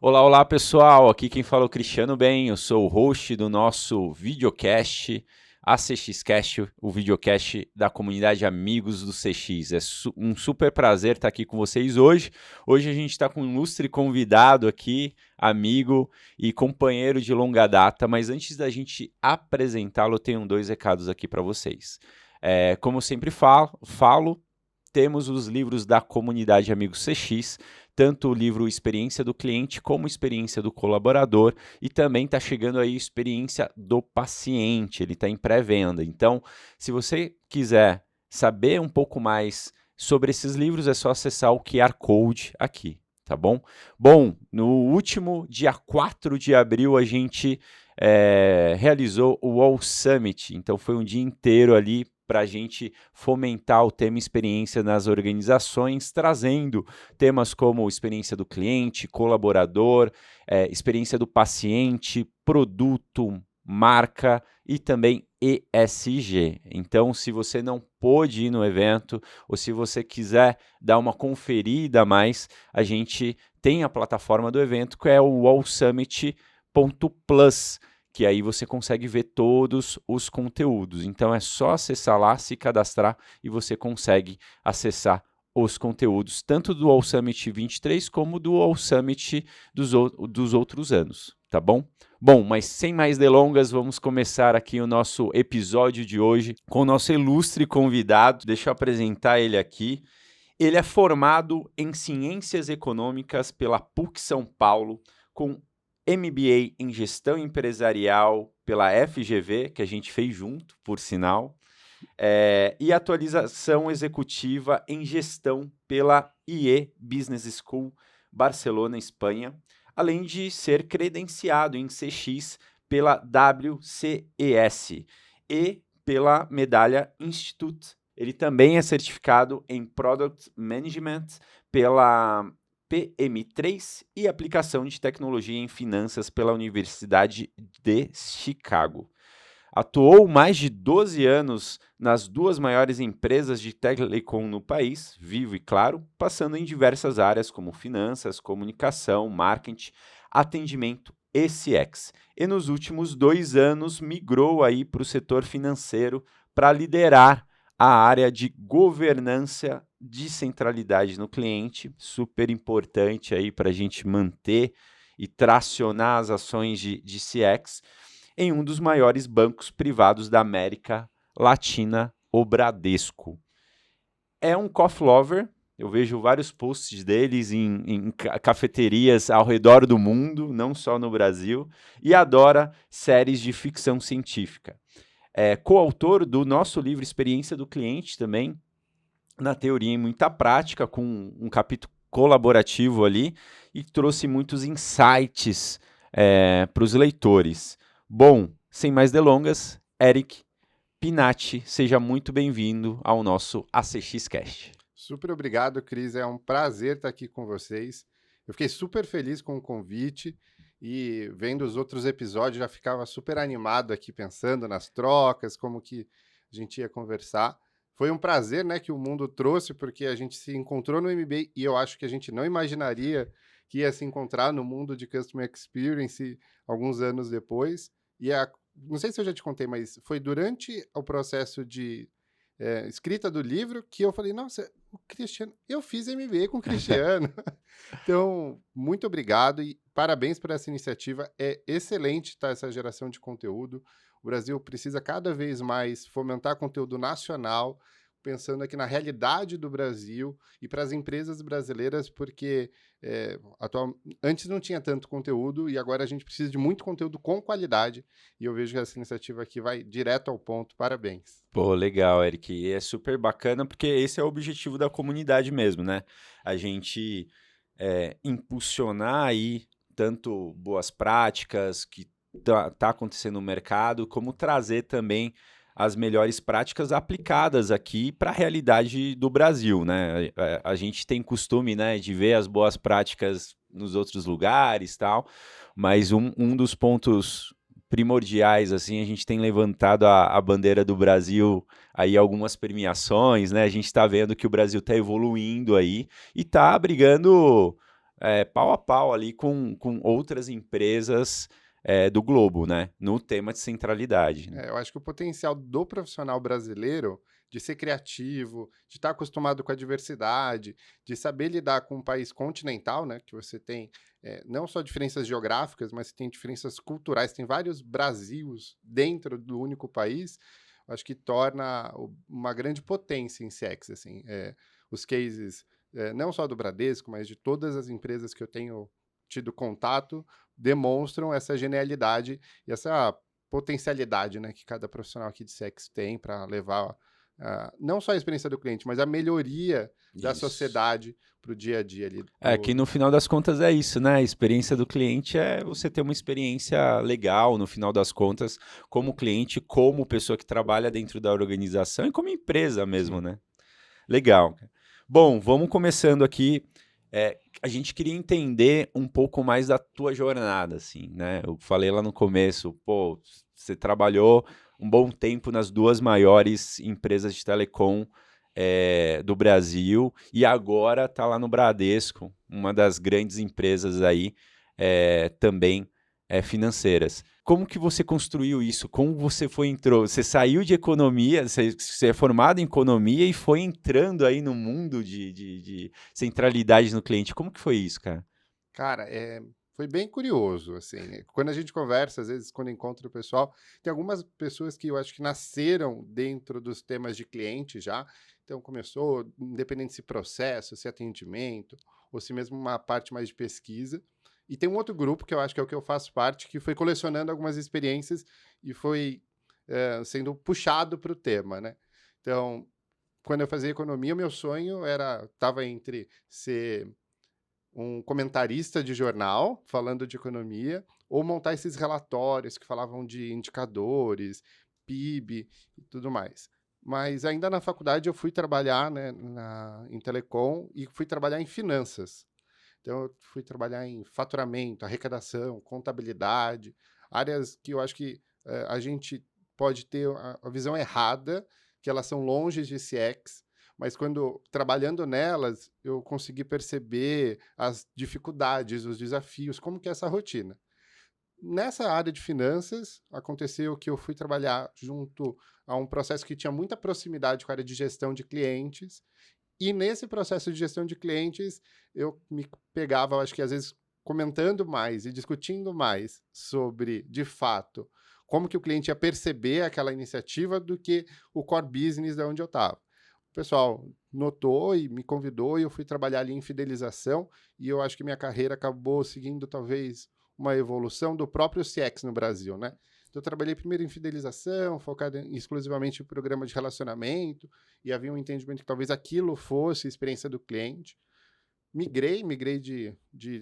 Olá, olá pessoal, aqui quem fala é o Cristiano Bem, eu sou o host do nosso videocast, ACXcast, o videocast da comunidade Amigos do CX. É um super prazer estar aqui com vocês hoje. Hoje a gente está com um ilustre convidado aqui, amigo e companheiro de longa data, mas antes da gente apresentá-lo, eu tenho dois recados aqui para vocês. Como eu sempre falo, temos os livros da comunidade Amigos CX, tanto o livro Experiência do Cliente como Experiência do Colaborador, e também está chegando aí Experiência do Paciente, ele está em pré-venda. Então, se você quiser saber um pouco mais sobre esses livros, é só acessar o QR Code aqui, tá bom? Bom, no último dia 4 de abril, a gente realizou o All Summit, então foi um dia inteiro ali para a gente fomentar o tema experiência nas organizações, trazendo temas como experiência do cliente, colaborador, experiência do paciente, produto, marca e também ESG. Então, se você não pôde ir no evento ou se você quiser dar uma conferida a mais, a gente tem a plataforma do evento que é o allsummit.plus, que aí você consegue ver todos os conteúdos. Então é só acessar lá, se cadastrar e você consegue acessar os conteúdos, tanto do All Summit 23 como do All Summit dos outros anos, tá bom? Bom, mas sem mais delongas, vamos começar aqui o nosso episódio de hoje com o nosso ilustre convidado. Deixa eu apresentar ele aqui. Ele é formado em Ciências Econômicas pela PUC São Paulo, com MBA em Gestão Empresarial pela FGV, que a gente fez junto, por sinal, e atualização executiva em Gestão pela IE Business School, Barcelona, Espanha, além de ser credenciado em CX pela WCES e pela Medalha Institute. Ele também é certificado em Product Management pela PM3 e aplicação de tecnologia em finanças pela Universidade de Chicago. Atuou mais de 12 anos nas duas maiores empresas de telecom no país, Vivo e Claro, passando em diversas áreas como finanças, comunicação, marketing, atendimento e CX. E nos últimos 2 anos migrou aí para o setor financeiro para liderar a área de governança de centralidade no cliente, super importante aí para a gente manter e tracionar as ações de CX em um dos maiores bancos privados da América Latina, o Bradesco. É um coffee lover, eu vejo vários posts deles em cafeterias ao redor do mundo, não só no Brasil, e adora séries de ficção científica. É coautor do nosso livro Experiência do Cliente também, na teoria e muita prática, com um capítulo colaborativo ali, e trouxe muitos insights para os leitores. Bom, sem mais delongas, Eric Pinatti, seja muito bem-vindo ao nosso ACXcast. Super obrigado, Cris. É um prazer estar aqui com vocês. Eu fiquei super feliz com o convite e vendo os outros episódios já ficava super animado aqui pensando nas trocas, como que a gente ia conversar. Foi um prazer, né, que o mundo trouxe, porque a gente se encontrou no MBA e eu acho que a gente não imaginaria que ia se encontrar no mundo de Customer Experience alguns anos depois. Não sei se eu já te contei, mas foi durante o processo de escrita do livro que eu falei, nossa, o Cristiano, eu fiz MBA com o Cristiano. Então, muito obrigado e parabéns por essa iniciativa. É excelente essa geração de conteúdo. O Brasil precisa cada vez mais fomentar conteúdo nacional, pensando aqui na realidade do Brasil e para as empresas brasileiras, porque antes não tinha tanto conteúdo e agora a gente precisa de muito conteúdo com qualidade e eu vejo que essa iniciativa aqui vai direto ao ponto. Parabéns. Pô, legal, Eric. E é super bacana porque esse é o objetivo da comunidade mesmo, né? A gente impulsionar aí tanto boas práticas que tá acontecendo no mercado, como trazer também as melhores práticas aplicadas aqui para a realidade do Brasil, né? A gente tem costume, né, de ver as boas práticas nos outros lugares, tal, mas um dos pontos primordiais, assim, a gente tem levantado a bandeira do Brasil aí algumas premiações, né? A gente está vendo que o Brasil está evoluindo aí e está brigando pau a pau ali com outras empresas do globo, né? No tema de centralidade, né? Eu acho que o potencial do profissional brasileiro de ser criativo, de estar acostumado com a diversidade, de saber lidar com um país continental, né, que você tem não só diferenças geográficas, mas tem diferenças culturais, tem vários Brasils dentro do único país, acho que torna uma grande potência em CX, assim, os cases não só do Bradesco, mas de todas as empresas que eu tenho tido contato, demonstram essa genialidade e essa potencialidade, né, que cada profissional aqui de CX tem para levar não só a experiência do cliente, mas a melhoria da Isso. sociedade para o dia a dia ali. Que no final das contas é isso, né? A experiência do cliente é você ter uma experiência legal, no final das contas, como cliente, como pessoa que trabalha dentro da organização e como empresa mesmo, Sim. né? Legal. Bom, vamos começando aqui. A gente queria entender um pouco mais da tua jornada, assim, né? Eu falei lá no começo, pô, você trabalhou um bom tempo nas duas maiores empresas de telecom do Brasil e agora está lá no Bradesco, uma das grandes empresas aí também financeiras. Como que você construiu isso? Como você entrou? Você saiu de economia, você é formado em economia e foi entrando aí no mundo de centralidade no cliente. Como que foi isso, cara? Cara, foi bem curioso, assim, quando a gente conversa, às vezes, quando encontra o pessoal, tem algumas pessoas que eu acho que nasceram dentro dos temas de cliente já, então começou, independente se processo, se atendimento, ou se mesmo uma parte mais de pesquisa, e tem um outro grupo, que eu acho que é o que eu faço parte, que foi colecionando algumas experiências e foi sendo puxado para o tema, né? Então, quando eu fazia economia, o meu sonho estava entre ser um comentarista de jornal falando de economia, ou montar esses relatórios que falavam de indicadores, PIB e tudo mais. Mas ainda na faculdade eu fui trabalhar, né, em telecom e fui trabalhar em finanças. Então eu fui trabalhar em faturamento, arrecadação, contabilidade, áreas que eu acho que a gente pode ter a visão errada, que elas são longe de CX, mas quando trabalhando nelas, eu consegui perceber as dificuldades, os desafios, como que é essa rotina. Nessa área de finanças, aconteceu que eu fui trabalhar junto a um processo que tinha muita proximidade com a área de gestão de clientes, e nesse processo de gestão de clientes, eu me pegava, acho que às vezes, comentando mais e discutindo mais sobre, de fato, como que o cliente ia perceber aquela iniciativa do que o core business de onde eu estava. O pessoal notou e me convidou e eu fui trabalhar ali em fidelização e eu acho que minha carreira acabou seguindo talvez uma evolução do próprio CX no Brasil, né? Então, eu trabalhei primeiro em fidelização, focado exclusivamente em programa de relacionamento, e havia um entendimento que talvez aquilo fosse a experiência do cliente. Migrei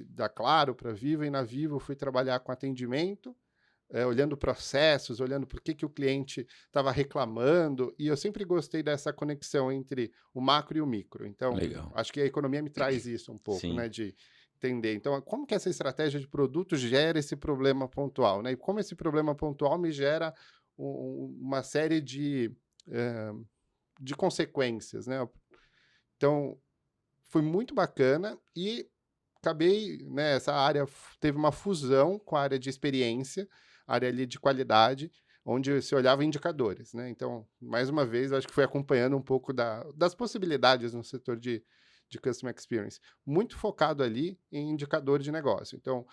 da Claro para Vivo, e na Vivo fui trabalhar com atendimento, olhando processos, olhando por que o cliente estava reclamando, e eu sempre gostei dessa conexão entre o macro e o micro. Então, Legal. acho que a economia me traz isso um pouco, Sim. né, de entender. Então, como que essa estratégia de produto gera esse problema pontual, né? E como esse problema pontual me gera uma série eh, de consequências, né? Então, foi muito bacana e acabei, né, essa área teve uma fusão com a área de experiência, área ali de qualidade, onde se olhava indicadores, né? Então, mais uma vez, eu acho que fui acompanhando um pouco das possibilidades no setor de Customer Experience, muito focado ali em indicador de negócio. Então,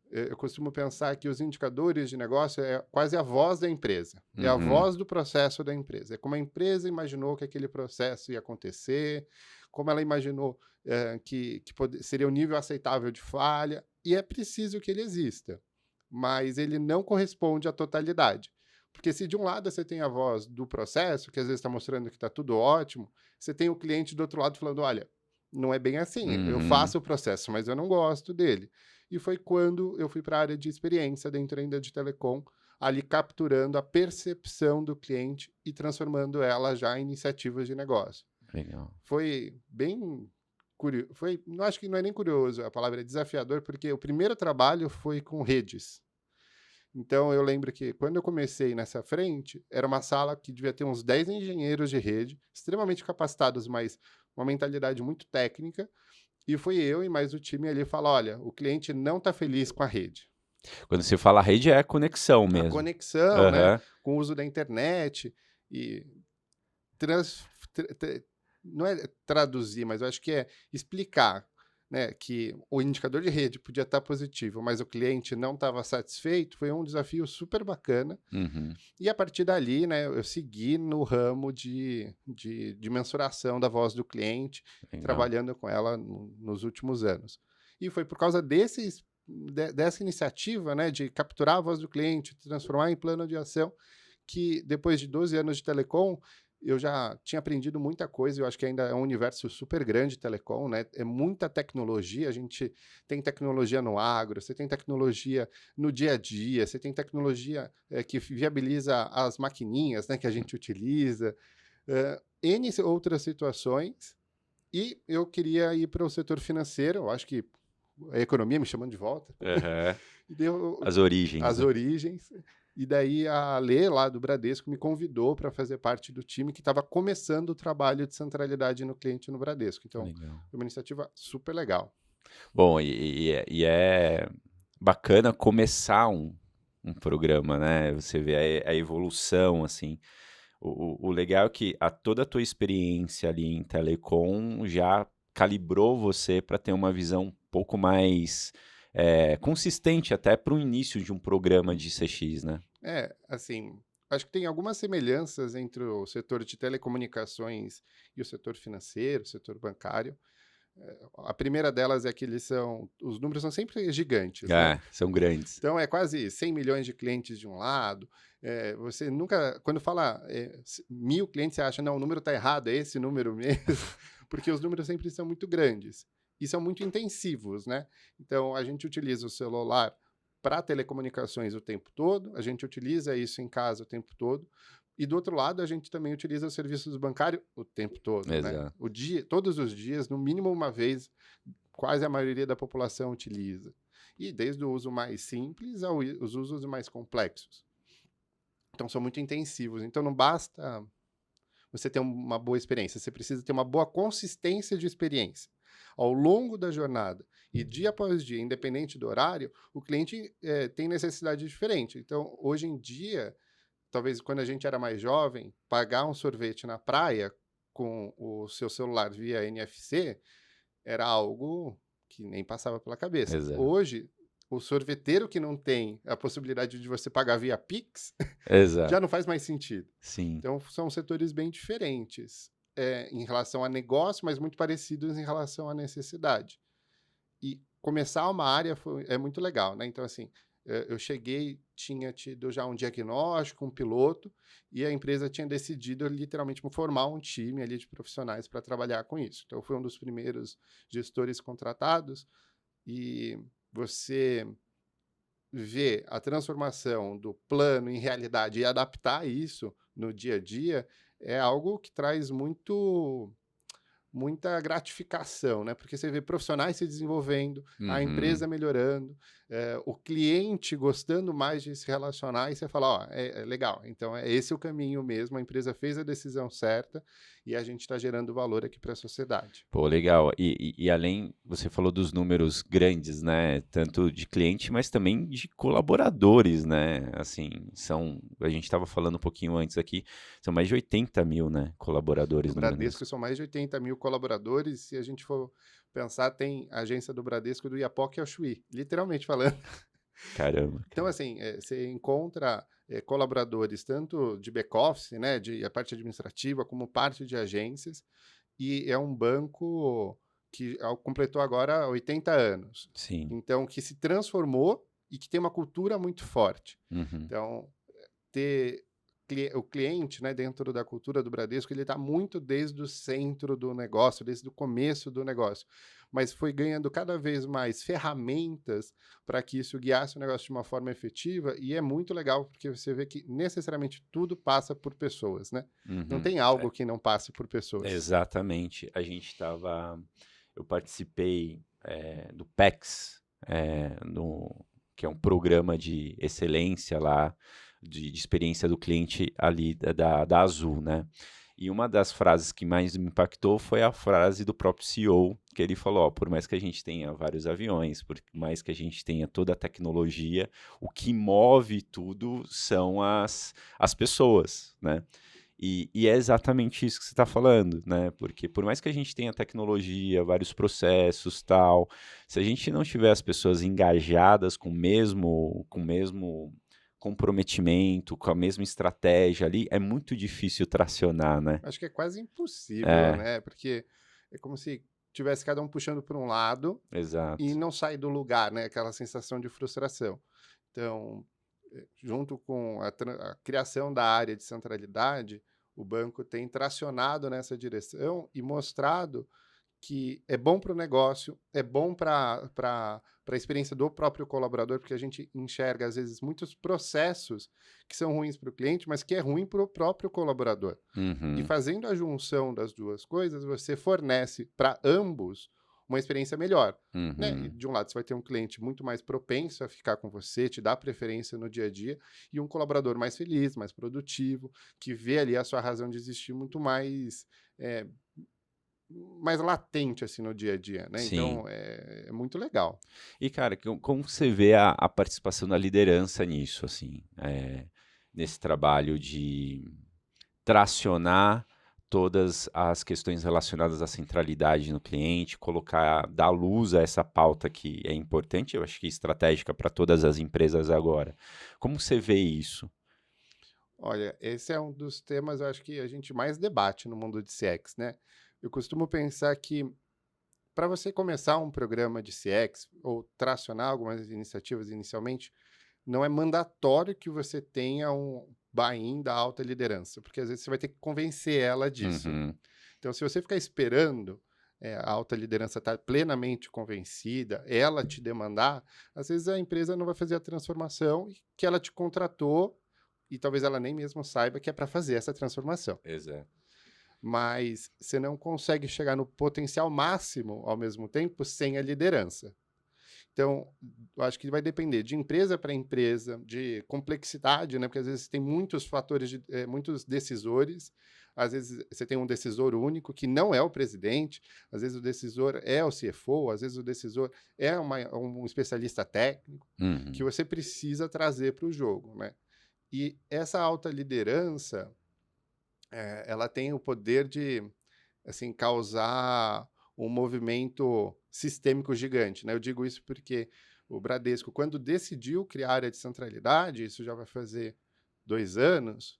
eu costumo pensar que os indicadores de negócio é quase a voz da empresa, é a Uhum. voz do processo da empresa. É como a empresa imaginou que aquele processo ia acontecer, como ela imaginou que seria o nível aceitável de falha, e é preciso que ele exista, mas ele não corresponde à totalidade. Porque se de um lado você tem a voz do processo, que às vezes está mostrando que está tudo ótimo, você tem o cliente do outro lado falando, olha, não é bem assim, eu Uhum. faço o processo, mas eu não gosto dele. E foi quando eu fui para a área de experiência dentro ainda de telecom, ali capturando a percepção do cliente e transformando ela já em iniciativas de negócio. Legal. Foi bem curioso, não acho que não é nem curioso, a palavra é desafiador, porque o primeiro trabalho foi com redes. Então eu lembro que quando eu comecei nessa frente, era uma sala que devia ter uns 10 engenheiros de rede, extremamente capacitados, mas uma mentalidade muito técnica, E fui eu e mais o time ali falar, olha, o cliente não está feliz com a rede. Quando você fala rede, é a conexão A mesmo. conexão, né, Aham. com o uso da internet e trans, não é traduzir, mas eu acho que é explicar, né, que o indicador de rede podia estar positivo, mas o cliente não estava satisfeito, foi um desafio super bacana. Uhum. E a partir dali, né, eu segui no ramo de mensuração da voz do cliente, Legal. trabalhando com ela nos últimos anos. E foi por causa dessa iniciativa, né, de capturar a voz do cliente, transformar em plano de ação, que depois de 12 anos de telecom, eu já tinha aprendido muita coisa. Eu acho que ainda é um universo super grande telecom, né? É muita tecnologia. A gente tem tecnologia no agro, você tem tecnologia no dia a dia, você tem tecnologia que viabiliza as maquininhas, né, que a gente utiliza, N outras situações. E eu queria ir para o setor financeiro. Eu acho que a economia me chamando de volta. Aham. E deu As origens, as né? origens. E daí a Lê, lá do Bradesco, me convidou para fazer parte do time que estava começando o trabalho de centralidade no cliente no Bradesco. Então, Legal. foi uma iniciativa super legal. Bom, e é bacana começar um programa, né? Você vê a evolução, assim. O legal é que toda a tua experiência ali em telecom já calibrou você para ter uma visão um pouco mais consistente até para o início de um programa de CX, né? Assim, acho que tem algumas semelhanças entre o setor de telecomunicações e o setor financeiro, o setor bancário. A primeira delas é que os números são sempre gigantes, né? São grandes. Então, é quase 100 milhões de clientes de um lado. Você nunca, quando fala 1.000 clientes, você acha, não, o número está errado, é esse número mesmo, porque os números sempre são muito grandes e são muito intensivos, né? Então, a gente utiliza o celular para telecomunicações o tempo todo, a gente utiliza isso em casa o tempo todo, e do outro lado, a gente também utiliza os serviços bancários o tempo todo, né? Exato. Todos os dias, no mínimo uma vez, quase a maioria da população utiliza. E desde o uso mais simples aos usos mais complexos. Então, são muito intensivos. Então, não basta você ter uma boa experiência, você precisa ter uma boa consistência de experiência. Ao longo da jornada e dia após dia, independente do horário, o cliente tem necessidade diferente. Então, hoje em dia, talvez quando a gente era mais jovem, pagar um sorvete na praia com o seu celular via NFC era algo que nem passava pela cabeça. Exato. Hoje, o sorveteiro que não tem a possibilidade de você pagar via Pix Exato. já não faz mais sentido. Sim. Então, são setores bem diferentes em relação a negócio, mas muito parecidos em relação à necessidade. E começar uma área é muito legal, né? Então, assim, eu cheguei, tinha tido já um diagnóstico, um piloto, e a empresa tinha decidido literalmente formar um time ali de profissionais para trabalhar com isso. Então, eu fui um dos primeiros gestores contratados, e você ver a transformação do plano em realidade e adaptar isso no dia a dia é algo que traz muita gratificação, né? Porque você vê profissionais se desenvolvendo, a Uhum. empresa melhorando, o cliente gostando mais de se relacionar, e você fala, ó, é legal, então é esse o caminho mesmo, a empresa fez a decisão certa e a gente está gerando valor aqui para a sociedade. Pô, legal. E além, você falou dos números grandes, né? Tanto de cliente, mas também de colaboradores, né? Assim, a gente estava falando um pouquinho antes aqui, são mais de 80 mil, né? Colaboradores No no Bradesco. Bradesco são mais de 80 mil colaboradores. Se a gente for pensar, tem a agência do Bradesco do Iapoque ao Chuí, literalmente falando. Caramba, Então, cara. assim, você encontra colaboradores tanto de back-office, né, de a parte administrativa, como parte de agências, e é um banco que completou agora 80 anos. Sim. Então, que se transformou e que tem uma cultura muito forte. Uhum. Então, ter o cliente, né, dentro da cultura do Bradesco, ele está muito desde o centro do negócio, desde o começo do negócio, mas foi ganhando cada vez mais ferramentas para que isso guiasse o negócio de uma forma efetiva, e é muito legal porque você vê que necessariamente tudo passa por pessoas, né? Não Uhum. tem algo que não passe por pessoas. Exatamente. Eu participei do PEX, que é um programa de excelência lá, de experiência do cliente ali da Azul, né? E uma das frases que mais me impactou foi a frase do próprio CEO, que ele falou, ó, por mais que a gente tenha vários aviões, por mais que a gente tenha toda a tecnologia, o que move tudo são as pessoas, né? E é exatamente isso que você está falando, né? Porque por mais que a gente tenha tecnologia, vários processos, tal, se a gente não tiver as pessoas engajadas com o mesmo comprometimento, com a mesma estratégia ali, é muito difícil tracionar, né? Acho que é quase impossível, É, né? Porque é como se tivesse cada um puxando para um lado e exato. não sai do lugar, né? Aquela sensação de frustração. Então, junto com a criação da área de centralidade, o banco tem tracionado nessa direção e mostrado que é bom para o negócio, é bom para a experiência do próprio colaborador, porque a gente enxerga, às vezes, muitos processos que são ruins para o cliente, mas que é ruim para o próprio colaborador. E Uhum, fazendo a junção das duas coisas, você fornece para ambos uma experiência melhor. Né? E uhum. de um lado, você vai ter um cliente muito mais propenso a ficar com você, te dar preferência no dia a dia, e um colaborador mais feliz, mais produtivo, que vê ali a sua razão de existir muito é, mais latente assim no dia a dia, né? Sim. Então é muito legal. E, cara, como você vê a participação da liderança nisso, assim, nesse trabalho de tracionar todas as questões relacionadas à centralidade no cliente, colocar, dar luz a essa pauta que é importante, eu acho que estratégica para todas as empresas agora. Como você vê isso? Olha, esse é um dos temas, eu acho que a gente mais debate no mundo de CX, né? Eu costumo pensar que para você começar um programa de CX ou tracionar algumas iniciativas inicialmente, não é mandatório que você tenha um buy-in da alta liderança, porque às vezes você vai ter que convencer ela disso. Uhum, Então, se você ficar esperando a alta liderança estar plenamente convencida, ela te demandar, às vezes a empresa não vai fazer a transformação que ela te contratou e talvez ela nem mesmo saiba que é para fazer essa transformação. exato. Mas você não consegue chegar no potencial máximo ao mesmo tempo sem a liderança. Então, eu acho que vai depender de empresa para empresa, de complexidade, né? Porque às vezes tem muitos fatores, muitos decisores. Às vezes você tem um decisor único que não é o presidente, às vezes o decisor é o CFO, às vezes o decisor é um especialista técnico que Uhum, você precisa trazer para o jogo, né? E essa alta liderança, ela tem o poder de assim, causar um movimento sistêmico gigante, né? Eu digo isso porque o Bradesco, quando decidiu criar a área de centralidade, isso já vai fazer 2 anos,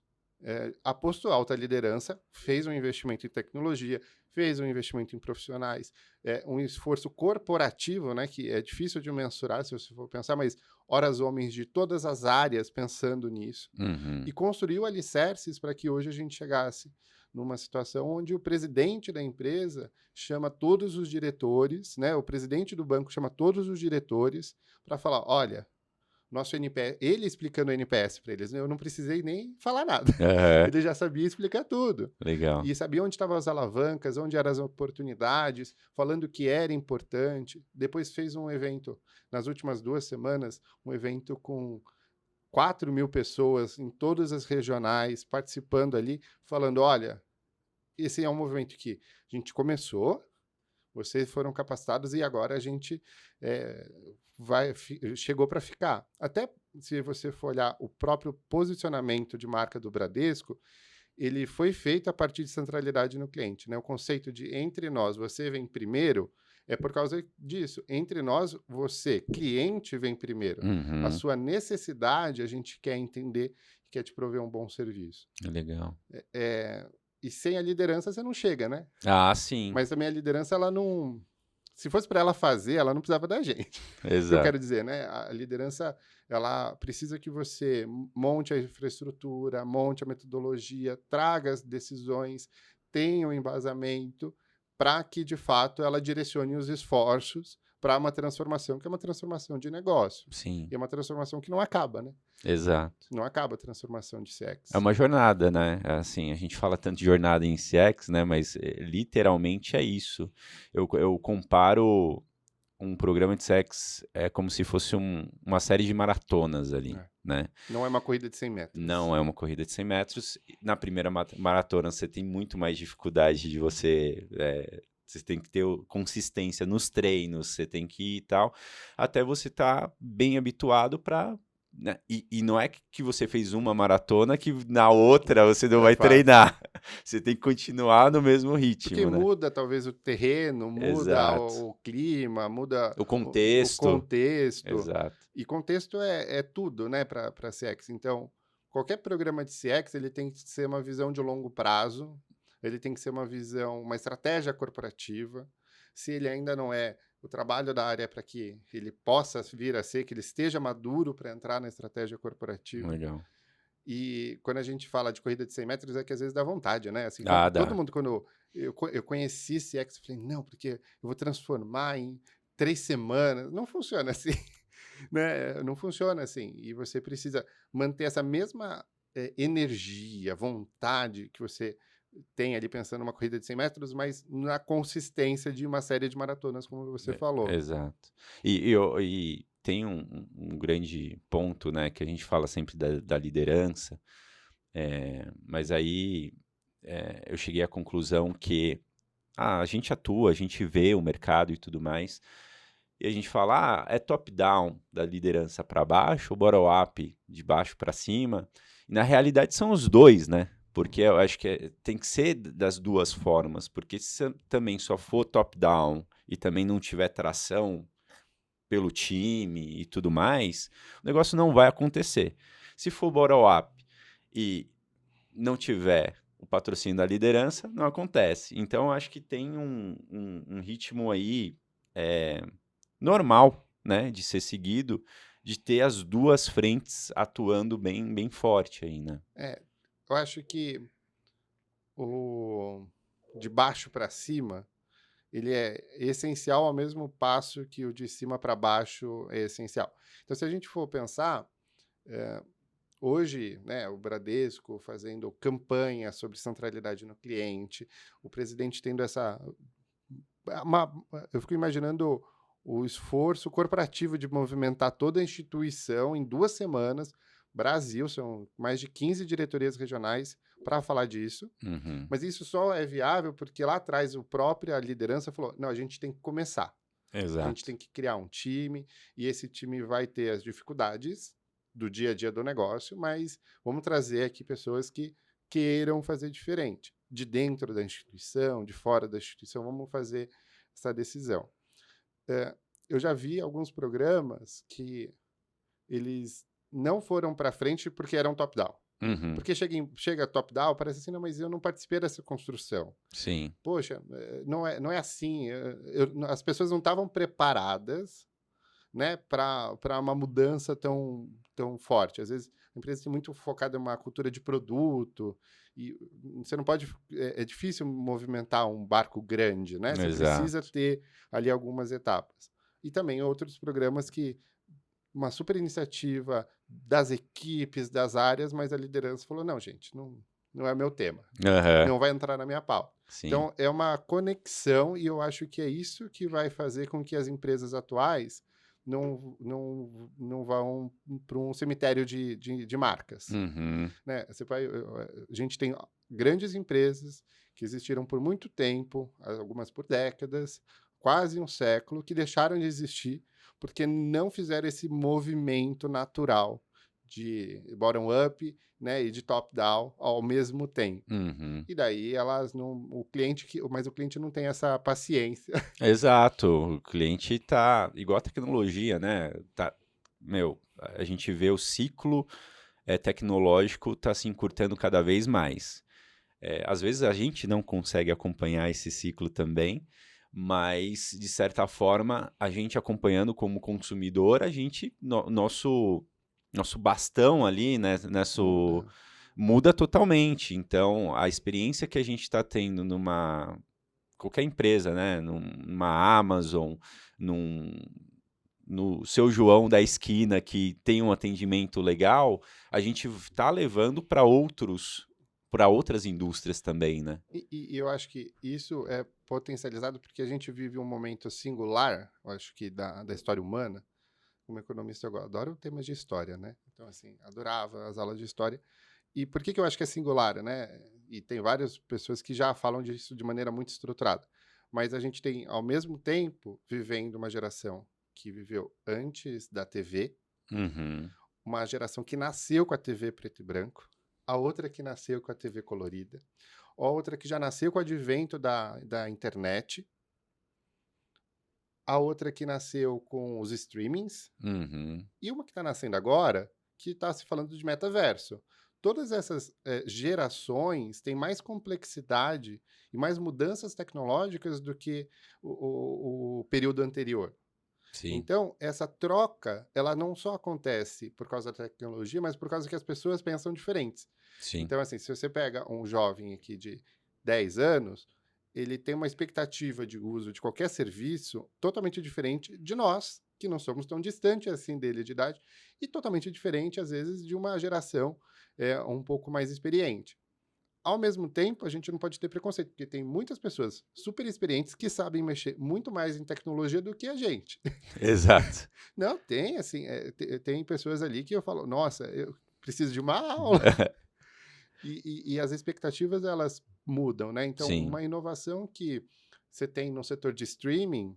apostou alta liderança, fez um investimento em tecnologia, fez um investimento em profissionais, um esforço corporativo, né, que é difícil de mensurar se você for pensar, mas horas homens de todas as áreas pensando nisso, e uhum, construiu alicerces para que hoje a gente chegasse numa situação onde o presidente da empresa chama todos os diretores, né? O presidente do banco chama todos os diretores para falar, olha, nosso NPS, ele explicando o NPS para eles, né? Eu não precisei nem falar nada. aham, Ele já sabia explicar tudo. legal. E sabia onde estavam as alavancas, onde eram as oportunidades, falando que era importante. Depois fez um evento, nas últimas 2 semanas, um evento com 4.000 pessoas em todas as regionais participando ali, falando: olha, esse é um movimento que a gente começou, vocês foram capacitados e agora a gente chegou para ficar. Até se você for olhar o próprio posicionamento de marca do Bradesco, ele foi feito a partir de centralidade no cliente, né? O conceito de entre nós, você vem primeiro, é por causa disso. Entre nós, você, cliente, vem primeiro. A Uhum, sua necessidade, a gente quer entender e quer te prover um bom serviço. legal. É, e sem a liderança, você não chega, né? Ah, sim, Mas também a liderança, ela não. Se fosse para ela fazer, ela não precisava da gente. O que eu exato. quero dizer, né? A liderança, ela precisa que você monte a infraestrutura, monte a metodologia, traga as decisões, tenha um embasamento para que, de fato, ela direcione os esforços para uma transformação que é uma transformação de negócio. Sim, E é uma transformação que não acaba, né? exato. Não acaba a transformação de É CX. uma jornada, né? Assim, a gente fala tanto de jornada em CX, né? Mas literalmente é isso. Eu comparo um programa de CX é como se fosse uma série de maratonas ali, né? Não é uma corrida de 100 metros. Não é uma corrida de 100 metros. Na primeira maratona, você tem muito mais dificuldade de você... você tem que ter consistência nos treinos, você tem que ir e tal, até você estar bem habituado para... Né? E não é que você fez uma maratona que na outra você não vai treinar. Você tem que continuar no mesmo ritmo. Porque né? muda talvez o terreno, muda o clima, muda o contexto. O contexto. Exato. E contexto é tudo, né, para CX. Então, qualquer programa de CX, ele tem que ser uma visão de longo prazo, ele tem que ser uma visão, uma estratégia corporativa. Se ele ainda não é, o trabalho da área é para que ele possa vir a ser, que ele esteja maduro para entrar na estratégia corporativa. Legal. E quando a gente fala de corrida de 100 metros, é que às vezes dá vontade, né? Assim, todo mundo, quando eu conheci CX, eu falei, não, porque eu vou transformar em 3 semanas. Não funciona assim, né? Não funciona assim. E você precisa manter essa mesma energia, vontade que você tem ali pensando numa corrida de 100 metros, mas na consistência de uma série de maratonas, como você falou. Exato. E tem um grande ponto, né, que a gente fala sempre da liderança, mas aí eu cheguei à conclusão que a gente atua, a gente vê o mercado e tudo mais, e a gente fala, é top-down da liderança para baixo, ou bottom-up de baixo para cima, e na realidade são os dois, né? Porque eu acho que tem que ser das duas formas, porque se também só for top-down e também não tiver tração pelo time e tudo mais, o negócio não vai acontecer. Se for bottom-up e não tiver o patrocínio da liderança, não acontece. Então, eu acho que tem um ritmo aí normal, né, de ser seguido, de ter as duas frentes atuando bem forte aí, né? Eu acho que o de baixo para cima, ele é essencial ao mesmo passo que o de cima para baixo é essencial. Então, se a gente for pensar, hoje, né, o Bradesco fazendo campanha sobre centralidade no cliente, o presidente tendo eu fico imaginando o esforço corporativo de movimentar toda a instituição em 2 semanas. Brasil, são mais de 15 diretorias regionais para falar disso. Uhum. Mas isso só é viável porque lá atrás a própria liderança falou, não, a gente tem que começar. Exato. A gente tem que criar um time e esse time vai ter as dificuldades do dia a dia do negócio, mas vamos trazer aqui pessoas que queiram fazer diferente. De dentro da instituição, de fora da instituição, vamos fazer essa decisão. Eu já vi alguns programas que eles não foram para frente porque eram top-down. Uhum. Porque chega top-down, parece assim, não, mas eu não participei dessa construção. Sim. Poxa, não é assim. As pessoas não estavam preparadas, né, para uma mudança tão forte. Às vezes, a empresa tem muito focada em uma cultura de produto, e você não pode... É difícil movimentar um barco grande, né? Você precisa ter ali algumas etapas. E também outros programas que uma super iniciativa das equipes, das áreas, mas a liderança falou, não, gente, não é meu tema. Não vai entrar na minha pauta. Sim. Então, é uma conexão e eu acho que é isso que vai fazer com que as empresas atuais não vão para um cemitério de marcas. Uhum. Né? A gente tem grandes empresas que existiram por muito tempo, algumas por décadas, quase um século, que deixaram de existir porque não fizeram esse movimento natural de bottom-up, né, e de top-down ao mesmo tempo. Uhum. E daí mas o cliente não tem essa paciência. Exato, o cliente tá igual a tecnologia, né? A gente vê o ciclo tecnológico tá se encurtando cada vez mais. Às vezes a gente não consegue acompanhar esse ciclo também, mas de certa forma a gente acompanhando como consumidor, nosso bastão ali, né, muda totalmente. Então a experiência que a gente está tendo numa qualquer empresa, né, numa Amazon, no seu João da esquina que tem um atendimento legal, a gente está levando para outros para outras indústrias também, né? E eu acho que isso é potencializado porque a gente vive um momento singular, eu acho que da história humana. Como economista, eu adoro temas de história, né? Então, assim, adorava as aulas de história. E por que eu acho que é singular, né? E tem várias pessoas que já falam disso de maneira muito estruturada. Mas a gente tem, ao mesmo tempo, vivendo uma geração que viveu antes da TV, Uhum. uma geração que nasceu com a TV preto e branco, a outra que nasceu com a TV colorida, a outra que já nasceu com o advento da internet, a outra que nasceu com os streamings, Uhum. e uma que está nascendo agora, que está se falando de metaverso. Todas essas gerações têm mais complexidade e mais mudanças tecnológicas do que o período anterior. Sim, Então, essa troca, ela não só acontece por causa da tecnologia, mas por causa que as pessoas pensam diferentes. sim. Então, assim, se você pega um jovem aqui de 10 anos, ele tem uma expectativa de uso de qualquer serviço totalmente diferente de nós, que não somos tão distantes assim dele de idade, e totalmente diferente, às vezes, de uma geração um pouco mais experiente. Ao mesmo tempo, a gente não pode ter preconceito, porque tem muitas pessoas super experientes que sabem mexer muito mais em tecnologia do que a gente. Exato. Não, tem, assim, tem pessoas ali que eu falo, nossa, eu preciso de uma aula. E as expectativas, elas mudam, né? Então, Sim. uma inovação que você tem no setor de streaming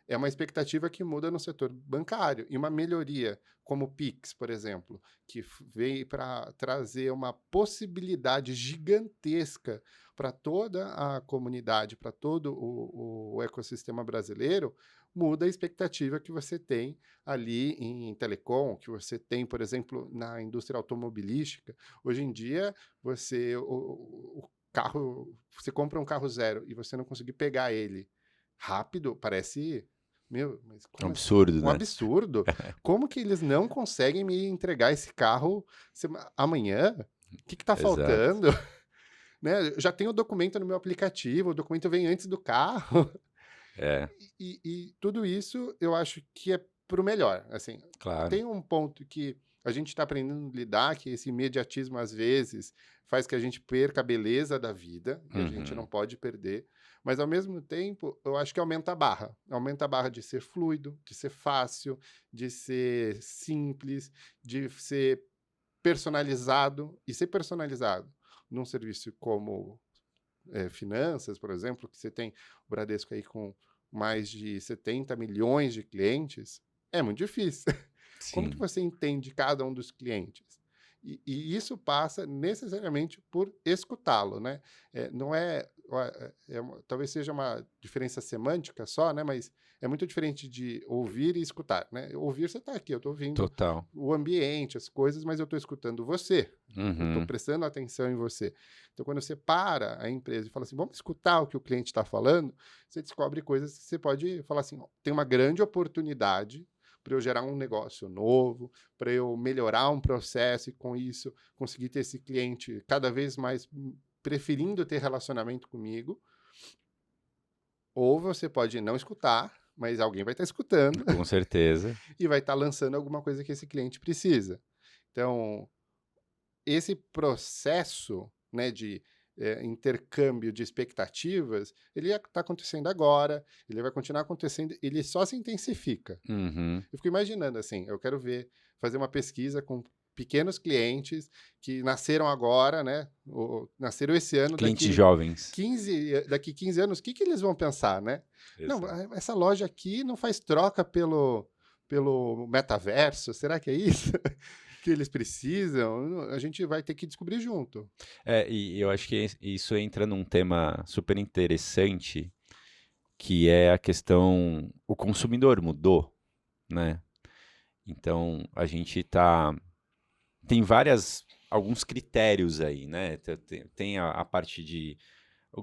é uma expectativa que muda no setor bancário. E uma melhoria, como o Pix, por exemplo, que veio para trazer uma possibilidade gigantesca para toda a comunidade, para todo o ecossistema brasileiro, muda a expectativa que você tem ali em telecom, que você tem, por exemplo, na indústria automobilística. Hoje em dia, o carro, você compra um carro zero e você não conseguir pegar ele rápido, parece, meu, mas É um como assim? absurdo, Um né? absurdo. Como que eles não conseguem me entregar esse carro amanhã? O que está Exato. faltando? Né? Eu já tenho o documento no meu aplicativo, o documento vem antes do carro. É, E tudo isso eu acho que é para o melhor. Assim, claro. tem um ponto que a gente está aprendendo a lidar, que esse imediatismo, às vezes, faz que a gente perca a beleza da vida, e a gente não Uhum. pode perder. Mas, ao mesmo tempo, eu acho que aumenta a barra. Aumenta a barra de ser fluido, de ser fácil, de ser simples, de ser personalizado. E ser personalizado num serviço como finanças, por exemplo, que você tem o Bradesco aí com mais de 70 milhões de clientes, é muito difícil. Como que Sim. você entende cada um dos clientes? E isso passa necessariamente por escutá-lo, né? Não é, talvez seja uma diferença semântica só, né? Mas é muito diferente de ouvir e escutar, né? Ouvir, você está aqui, eu estou ouvindo Total. o ambiente, as coisas, mas eu estou escutando você. Eu estou Uhum. prestando atenção em você. Então, quando você para a empresa e fala assim, vamos escutar o que o cliente está falando, você descobre coisas que você pode falar assim, ó, tem uma grande oportunidade para eu gerar um negócio novo, para eu melhorar um processo e com isso conseguir ter esse cliente cada vez mais preferindo ter relacionamento comigo. Ou você pode não escutar, mas alguém vai estar escutando Com certeza. e vai estar lançando alguma coisa que esse cliente precisa. Então, esse processo, né, de intercâmbio de expectativas, ele está acontecendo agora, ele vai continuar acontecendo, ele só se intensifica. Uhum. Eu fico imaginando assim, eu quero fazer uma pesquisa com pequenos clientes que nasceram agora, né, ou nasceram esse ano, Clientes jovens. 15 anos, o que eles vão pensar, né? Não, Exato. essa loja aqui não faz troca pelo metaverso, será que é isso que eles precisam? A gente vai ter que descobrir junto. E eu acho que isso entra num tema super interessante, que é a questão, o consumidor mudou, né? Então, tem alguns critérios aí, né? Tem a parte de,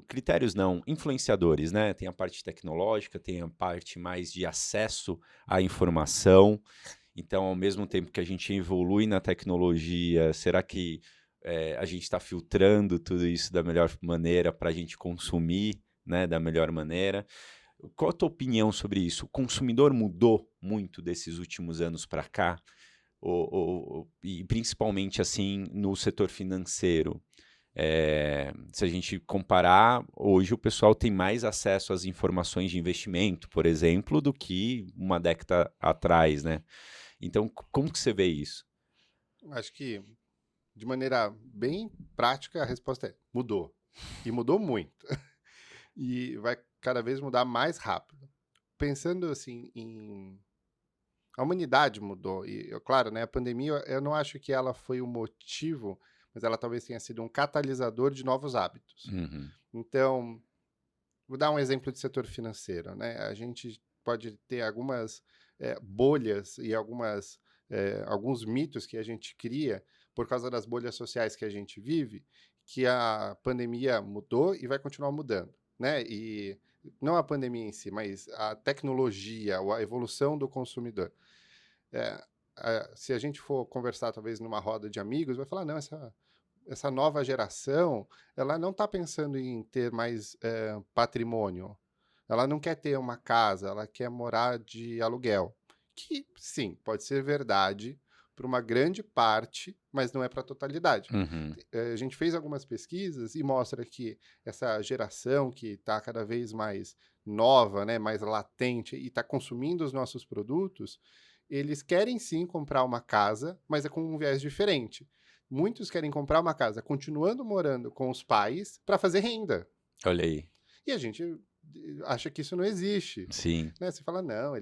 critérios não, influenciadores, né? Tem a parte tecnológica, tem a parte mais de acesso à informação. Então, ao mesmo tempo que a gente evolui na tecnologia, será que a gente está filtrando tudo isso da melhor maneira para a gente consumir, né, da melhor maneira? Qual a tua opinião sobre isso? O consumidor mudou muito desses últimos anos para cá? E principalmente assim no setor financeiro? Se a gente comparar, hoje o pessoal tem mais acesso às informações de investimento, por exemplo, do que uma década atrás, né? Então, como que você vê isso? Acho que, de maneira bem prática, a resposta é mudou. E mudou muito. E vai cada vez mudar mais rápido. Pensando assim a humanidade mudou. E, claro, né, a pandemia, eu não acho que ela foi o motivo, mas ela talvez tenha sido um catalisador de novos hábitos. Uhum. Então, vou dar um exemplo de setor financeiro, né? A gente pode ter algumas bolhas e alguns mitos que a gente cria por causa das bolhas sociais que a gente vive, que a pandemia mudou e vai continuar mudando, né? E não a pandemia em si, mas a tecnologia, ou a evolução do consumidor. É, se a gente for conversar, talvez, numa roda de amigos, vai falar, não, essa nova geração, ela não está pensando em ter mais patrimônio. Ela não quer ter uma casa, ela quer morar de aluguel. Que, sim, pode ser verdade para uma grande parte, mas não é para a totalidade. Uhum. A gente fez algumas pesquisas e mostra que essa geração que está cada vez mais nova, né, mais latente e está consumindo os nossos produtos, eles querem sim comprar uma casa, mas é com um viés diferente. Muitos querem comprar uma casa continuando morando com os pais para fazer renda. Olha aí. E a gente acha que isso não existe. Sim. Né? Você fala, não,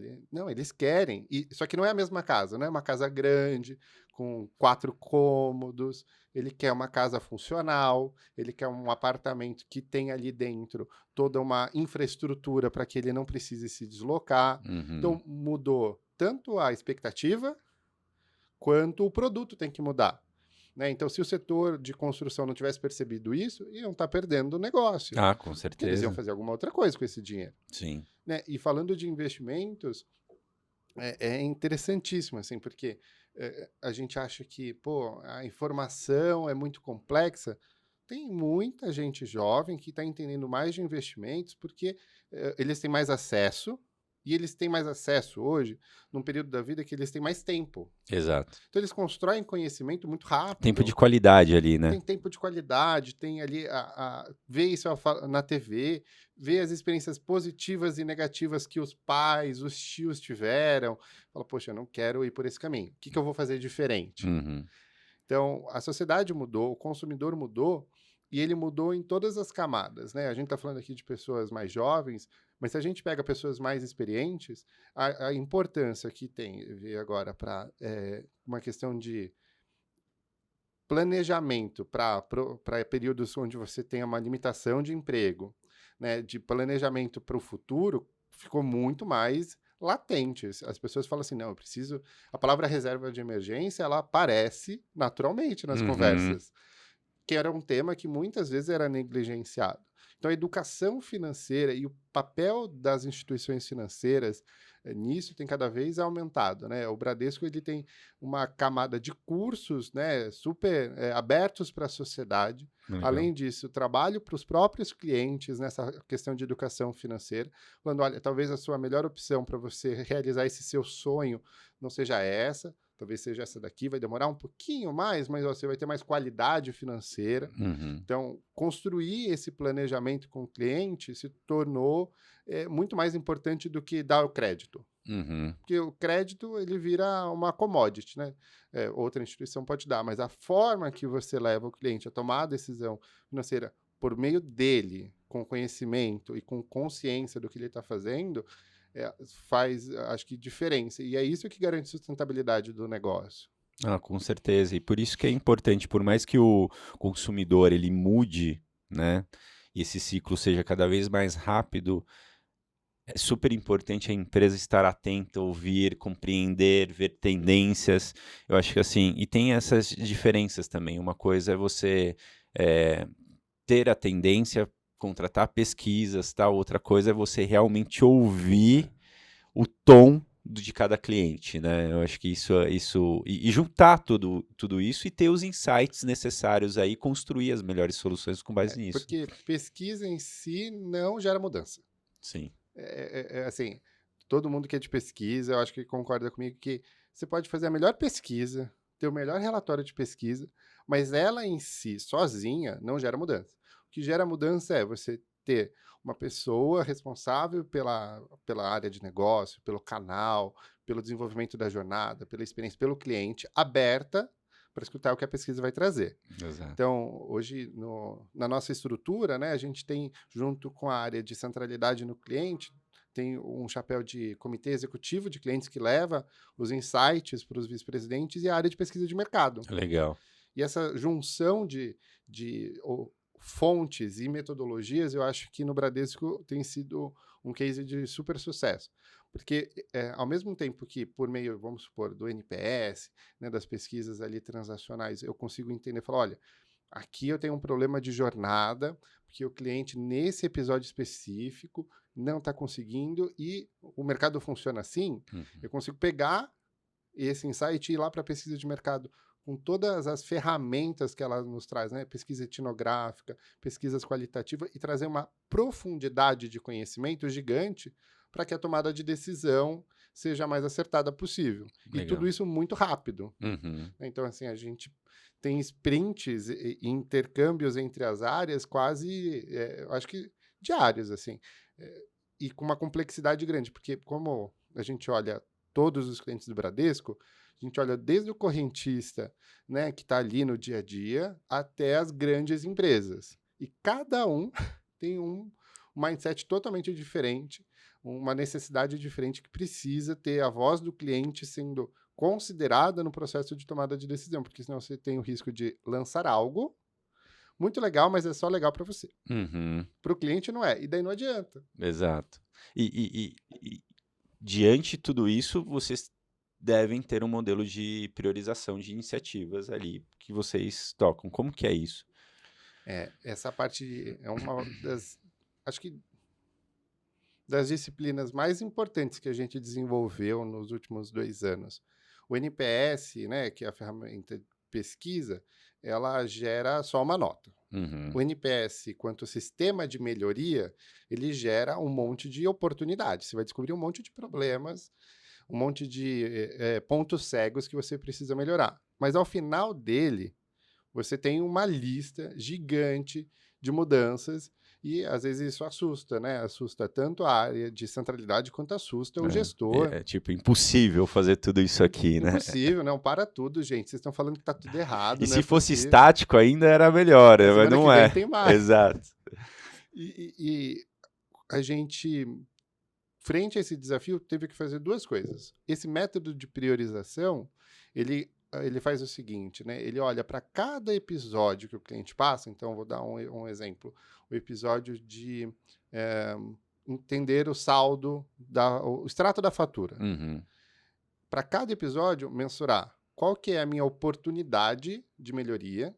eles querem. Só que não é a mesma casa, não é uma casa grande, com 4 cômodos. Ele quer uma casa funcional, ele quer um apartamento que tem ali dentro toda uma infraestrutura para que ele não precise se deslocar. Uhum. Então, mudou tanto a expectativa, quanto o produto tem que mudar. Né? Então, se o setor de construção não tivesse percebido isso, iam estar perdendo o negócio. Ah, com Porque eles iam certeza. fazer alguma outra coisa com esse dinheiro. Sim. Né? E falando de investimentos, é interessantíssimo, assim, porque a gente acha que, pô, a informação é muito complexa. Tem muita gente jovem que está entendendo mais de investimentos porque eles têm mais acesso, e eles têm mais acesso hoje num período da vida que eles têm mais tempo. Exato. Então, eles constroem conhecimento muito Tempo de rápido. qualidade ali, né? Tem tempo de qualidade, tem ali ver isso na TV, ver as experiências positivas e negativas que os pais, os tios tiveram. Fala, poxa, eu não quero ir por esse caminho. O que, que eu vou fazer diferente? Uhum. Então, a sociedade mudou, o consumidor mudou, e ele mudou em todas as camadas, né? A gente está falando aqui de pessoas mais jovens, mas se a gente pega pessoas mais experientes, a importância que tem, ver agora, para uma questão de planejamento para períodos onde você tem uma limitação de emprego, né, de planejamento para o futuro, ficou muito mais latente. As pessoas falam assim, não, eu preciso... A palavra reserva de emergência, ela aparece naturalmente nas Uhum. conversas, que era um tema que muitas vezes era negligenciado. Então, a educação financeira e o papel das instituições financeiras nisso tem cada vez aumentado, né? O Bradesco ele tem uma camada de cursos, né, super abertos para a sociedade. Legal. Além disso, trabalho para os próprios clientes nessa questão de educação financeira, falando, olha, talvez a sua melhor opção para você realizar esse seu sonho não seja essa, talvez seja essa daqui, vai demorar um pouquinho mais, mas você vai ter mais qualidade financeira. Uhum. Então, construir esse planejamento com o cliente se tornou muito mais importante do que dar o crédito. Uhum. Porque o crédito, ele vira uma commodity, né? Outra instituição pode dar, mas a forma que você leva o cliente a tomar a decisão financeira por meio dele, com conhecimento e com consciência do que ele está fazendo, faz, acho que, diferença. E é isso que garante a sustentabilidade do negócio. Ah, com certeza. E por isso que é importante, por mais que o consumidor ele mude, né, e esse ciclo seja cada vez mais rápido, é super importante a empresa estar atenta, ouvir, compreender, ver tendências. Eu acho que assim, e tem essas diferenças também. Uma coisa é você eh, ter a tendência, contratar pesquisas, tal. Outra coisa é você realmente ouvir o tom de cada cliente, né? Eu acho que isso e juntar tudo isso e ter os insights necessários aí, construir as melhores soluções com base nisso. Porque pesquisa em si não gera mudança. Sim. Assim, todo mundo que é de pesquisa, eu acho que concorda comigo que você pode fazer a melhor pesquisa, ter o melhor relatório de pesquisa, mas ela em si, sozinha, não gera mudança. O que gera mudança é você ter uma pessoa responsável pela área de negócio, pelo canal, pelo desenvolvimento da jornada, pela experiência, pelo cliente, aberta para escutar o que a pesquisa vai trazer. Exato. Então, hoje, na nossa estrutura, né, a gente tem, junto com a área de centralidade no cliente, tem um chapéu de comitê executivo de clientes que leva os insights para os vice-presidentes e a área de pesquisa de mercado. Legal. E essa junção de fontes e metodologias, eu acho que no Bradesco tem sido um case de super sucesso. Porque, ao mesmo tempo que, por meio, vamos supor, do NPS, né, das pesquisas ali transacionais, eu consigo entender, falar, olha, aqui eu tenho um problema de jornada, porque o cliente, nesse episódio específico, não está conseguindo, e o mercado funciona assim, eu consigo pegar esse insight e ir lá para a pesquisa de mercado com todas as ferramentas que ela nos traz, né? Pesquisa etnográfica, pesquisas qualitativas, e trazer uma profundidade de conhecimento gigante para que a tomada de decisão seja a mais acertada possível. E Legal. tudo isso muito rápido. Uhum. Então, assim, a gente tem sprints e intercâmbios entre as áreas quase, eu acho que diários, assim, e com uma complexidade grande, porque como a gente olha todos os clientes do Bradesco, a gente olha desde o correntista, né, que está ali no dia a dia, até as grandes empresas. E cada um tem um mindset totalmente diferente, uma necessidade diferente que precisa ter a voz do cliente sendo considerada no processo de tomada de decisão, porque senão você tem o risco de lançar algo muito legal, mas é só legal para você. Uhum. Para o cliente não é, e daí não adianta. Exato. E diante de tudo isso, vocês devem ter um modelo de priorização de iniciativas ali que vocês tocam. Como que é isso? Essa parte é uma das, acho que, das disciplinas mais importantes que a gente desenvolveu nos últimos 2 anos. O NPS, né, que é a ferramenta de pesquisa, ela gera só uma nota. Uhum. O NPS, quanto sistema de melhoria, ele gera um monte de oportunidades. Você vai descobrir um monte de problemas, um monte de pontos cegos que você precisa melhorar. Mas ao final dele, você tem uma lista gigante de mudanças e às vezes isso assusta, né? Assusta tanto a área de centralidade quanto assusta o gestor. É tipo impossível fazer tudo isso aqui, né? Impossível, não, para tudo, gente. Vocês estão falando que tá tudo errado, E não se é fosse possível. estático ainda era melhor, Na mas semana que não vem é. tem mais. Exato. E a gente, frente a esse desafio, teve que fazer 2 coisas. Esse método de priorização, ele faz o seguinte, né? Ele olha para cada episódio que o cliente passa. Então, vou dar um exemplo. O episódio de entender o saldo, o extrato da fatura. Uhum. Para cada episódio, mensurar qual que é a minha oportunidade de melhoria,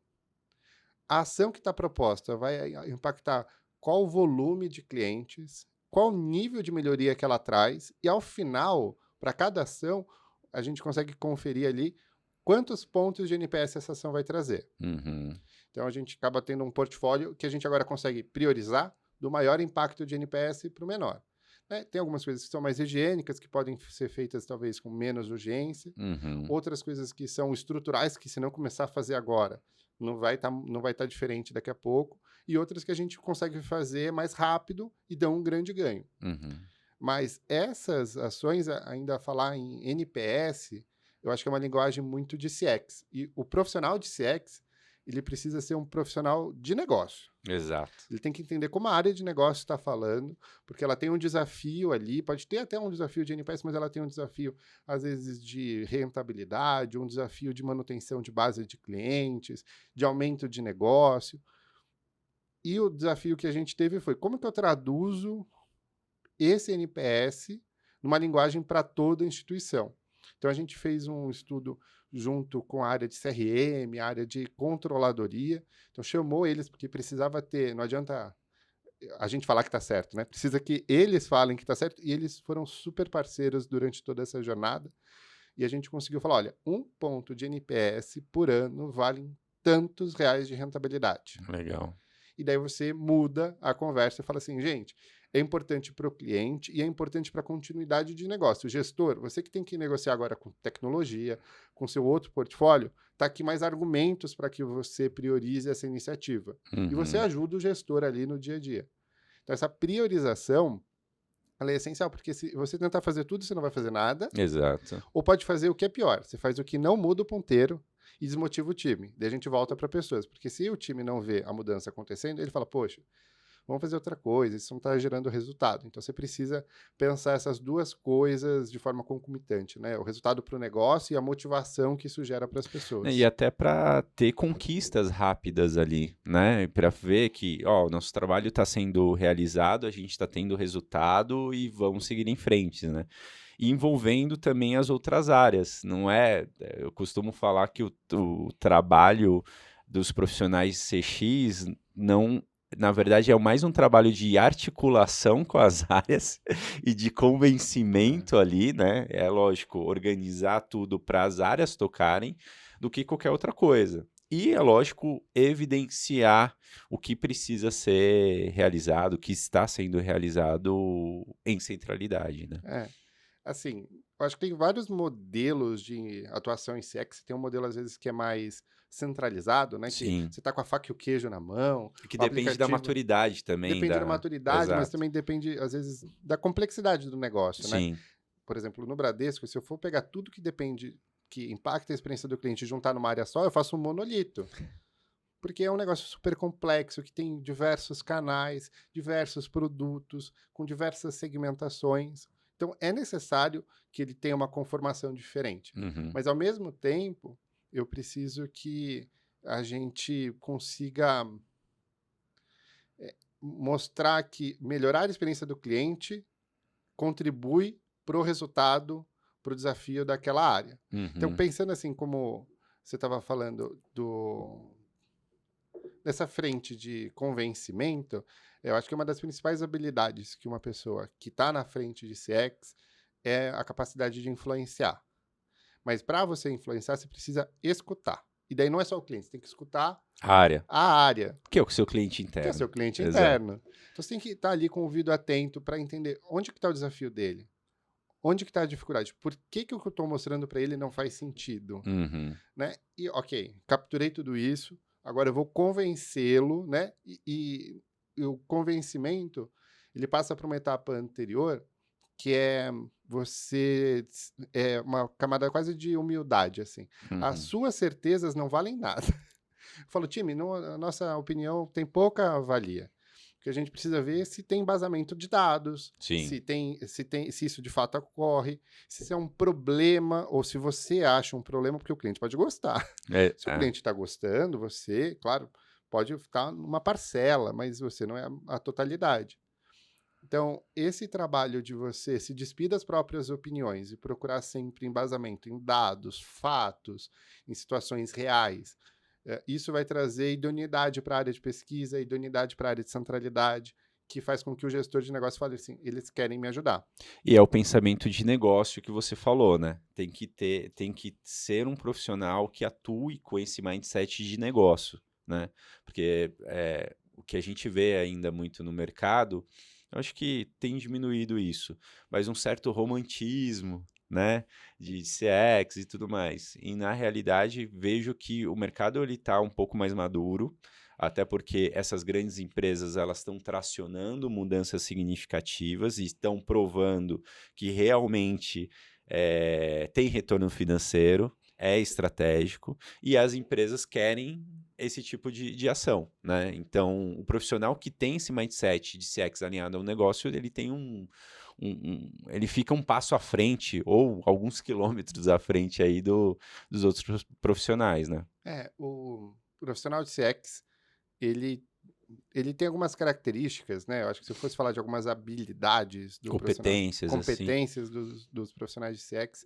a ação que está proposta vai impactar qual o volume de clientes, qual o nível de melhoria que ela traz, e ao final, para cada ação, a gente consegue conferir ali quantos pontos de NPS essa ação vai trazer. Uhum. Então a gente acaba tendo um portfólio que a gente agora consegue priorizar do maior impacto de NPS para o menor. Né? Tem algumas coisas que são mais higiênicas, que podem ser feitas talvez com menos urgência. Uhum. Outras coisas que são estruturais, que se não começar a fazer agora, não vai tá diferente daqui a pouco. E outras que a gente consegue fazer mais rápido e dão um grande ganho. Uhum. Mas essas ações, ainda falar em NPS, eu acho que é uma linguagem muito de CX. E o profissional de CX, ele precisa ser um profissional de negócio. Exato. Ele tem que entender como a área de negócio está falando, porque ela tem um desafio ali, pode ter até um desafio de NPS, mas ela tem um desafio, às vezes, de rentabilidade, um desafio de manutenção de base de clientes, de aumento de negócio. E o desafio que a gente teve foi como que eu traduzo esse NPS numa linguagem para toda a instituição. Então, a gente fez um estudo junto com a área de CRM, a área de controladoria. Então, chamou eles, porque precisava ter... Não adianta a gente falar que está certo, né? Precisa que eles falem que está certo. E eles foram super parceiros durante toda essa jornada. E a gente conseguiu falar, olha, 1 ponto de NPS por ano vale tantos reais de rentabilidade. Legal. E daí você muda a conversa e fala assim, gente, é importante para o cliente e é importante para a continuidade de negócio. O gestor, você que tem que negociar agora com tecnologia, com seu outro portfólio, está aqui mais argumentos para que você priorize essa iniciativa. E você Uhum. ajuda o gestor ali no dia a dia. Então, essa priorização, ela é essencial, porque se você tentar fazer tudo, você não vai fazer nada, Exato. ou pode fazer o que é pior, você faz o que não muda o ponteiro e desmotiva o time. Daí a gente volta para pessoas, porque se o time não vê a mudança acontecendo, ele fala, poxa, vamos fazer outra coisa, isso não está gerando resultado. Então você precisa pensar essas duas coisas de forma concomitante, né? O resultado para o negócio e a motivação que isso gera para as Né, e pessoas. até para ter conquistas rápidas ali, né? Para ver que, ó, o nosso trabalho está sendo realizado, a gente está tendo resultado e vamos seguir em frente, né? E envolvendo também as outras áreas, não é? Eu costumo falar que o trabalho dos profissionais CX não, na verdade, é mais um trabalho de articulação com as áreas e de É. convencimento ali, né? É lógico, organizar tudo para as áreas tocarem do que qualquer outra coisa. E é lógico evidenciar o que precisa ser realizado, o que está sendo realizado em centralidade, né? É. Assim, eu acho que tem vários modelos de atuação em CX. Tem um modelo, às vezes, que é mais centralizado, né? Que Sim. você está com a faca e o queijo na mão, E que o depende da aplicativo maturidade também, depende da da... maturidade, mas Exato. também depende, às vezes, da complexidade do negócio, né? Sim. Por exemplo, no Bradesco, se eu for pegar tudo que depende, que impacta a experiência do cliente e juntar numa área só, eu faço um monolito. Porque é um negócio super complexo, que tem diversos canais, diversos produtos, com diversas segmentações. Então, é necessário que ele tenha uma conformação diferente. Uhum. Mas, ao mesmo tempo, eu preciso que a gente consiga mostrar que melhorar a experiência do cliente contribui para o resultado, para o desafio daquela área. Então, Uhum. pensando assim, como você estava falando dessa frente de convencimento, eu acho que uma das principais habilidades que uma pessoa que está na frente de CX é a capacidade de influenciar. Mas para você influenciar, você precisa escutar. E daí não é só o cliente, você tem que escutar A área. a área, Que é o seu cliente que é interno. seu cliente Exato. interno. Então você tem que estar ali com o ouvido atento para entender onde que está o desafio dele. Onde que está a dificuldade? Por que, que o que eu estou mostrando para ele não faz sentido? Uhum. Né? E, ok, capturei tudo isso, agora eu vou convencê-lo, né? E o convencimento, ele passa para uma etapa anterior, que é você, é uma camada quase de humildade, assim. As Uhum. suas certezas não valem nada. Eu falo, time, a nossa opinião tem pouca valia. O que a gente precisa ver é se tem embasamento de dados, Sim. se isso de fato ocorre, se isso é um problema ou se você acha um problema, porque o cliente pode gostar. É, Se o é. cliente está gostando, você, claro, pode ficar numa parcela, mas você não é a totalidade. Então, esse trabalho de você se despir das próprias opiniões e procurar sempre embasamento em dados, fatos, em situações reais, isso vai trazer idoneidade para a área de pesquisa, idoneidade para a área de centralidade, que faz com que o gestor de negócio fale assim, eles querem me ajudar. E é o pensamento de negócio que você falou, né? Tem que ser um profissional que atue com esse mindset de negócio, né? Porque o que a gente vê ainda muito no mercado, eu acho que tem diminuído isso, mas um certo romantismo, né? De CX e tudo mais. E na realidade vejo que o mercado ele está um pouco mais maduro, até porque essas grandes empresas elas estão tracionando mudanças significativas e estão provando que realmente tem retorno financeiro, é estratégico, e as empresas querem esse tipo de ação, né? Então, o profissional que tem esse mindset de CX alinhado ao negócio, ele tem ele fica um passo à frente, ou alguns quilômetros à frente aí dos outros profissionais, né? O profissional de CX, ele, ele tem algumas características, né? Eu acho que se eu fosse falar de algumas habilidades do profissional, Competências, assim. competências dos profissionais de CX,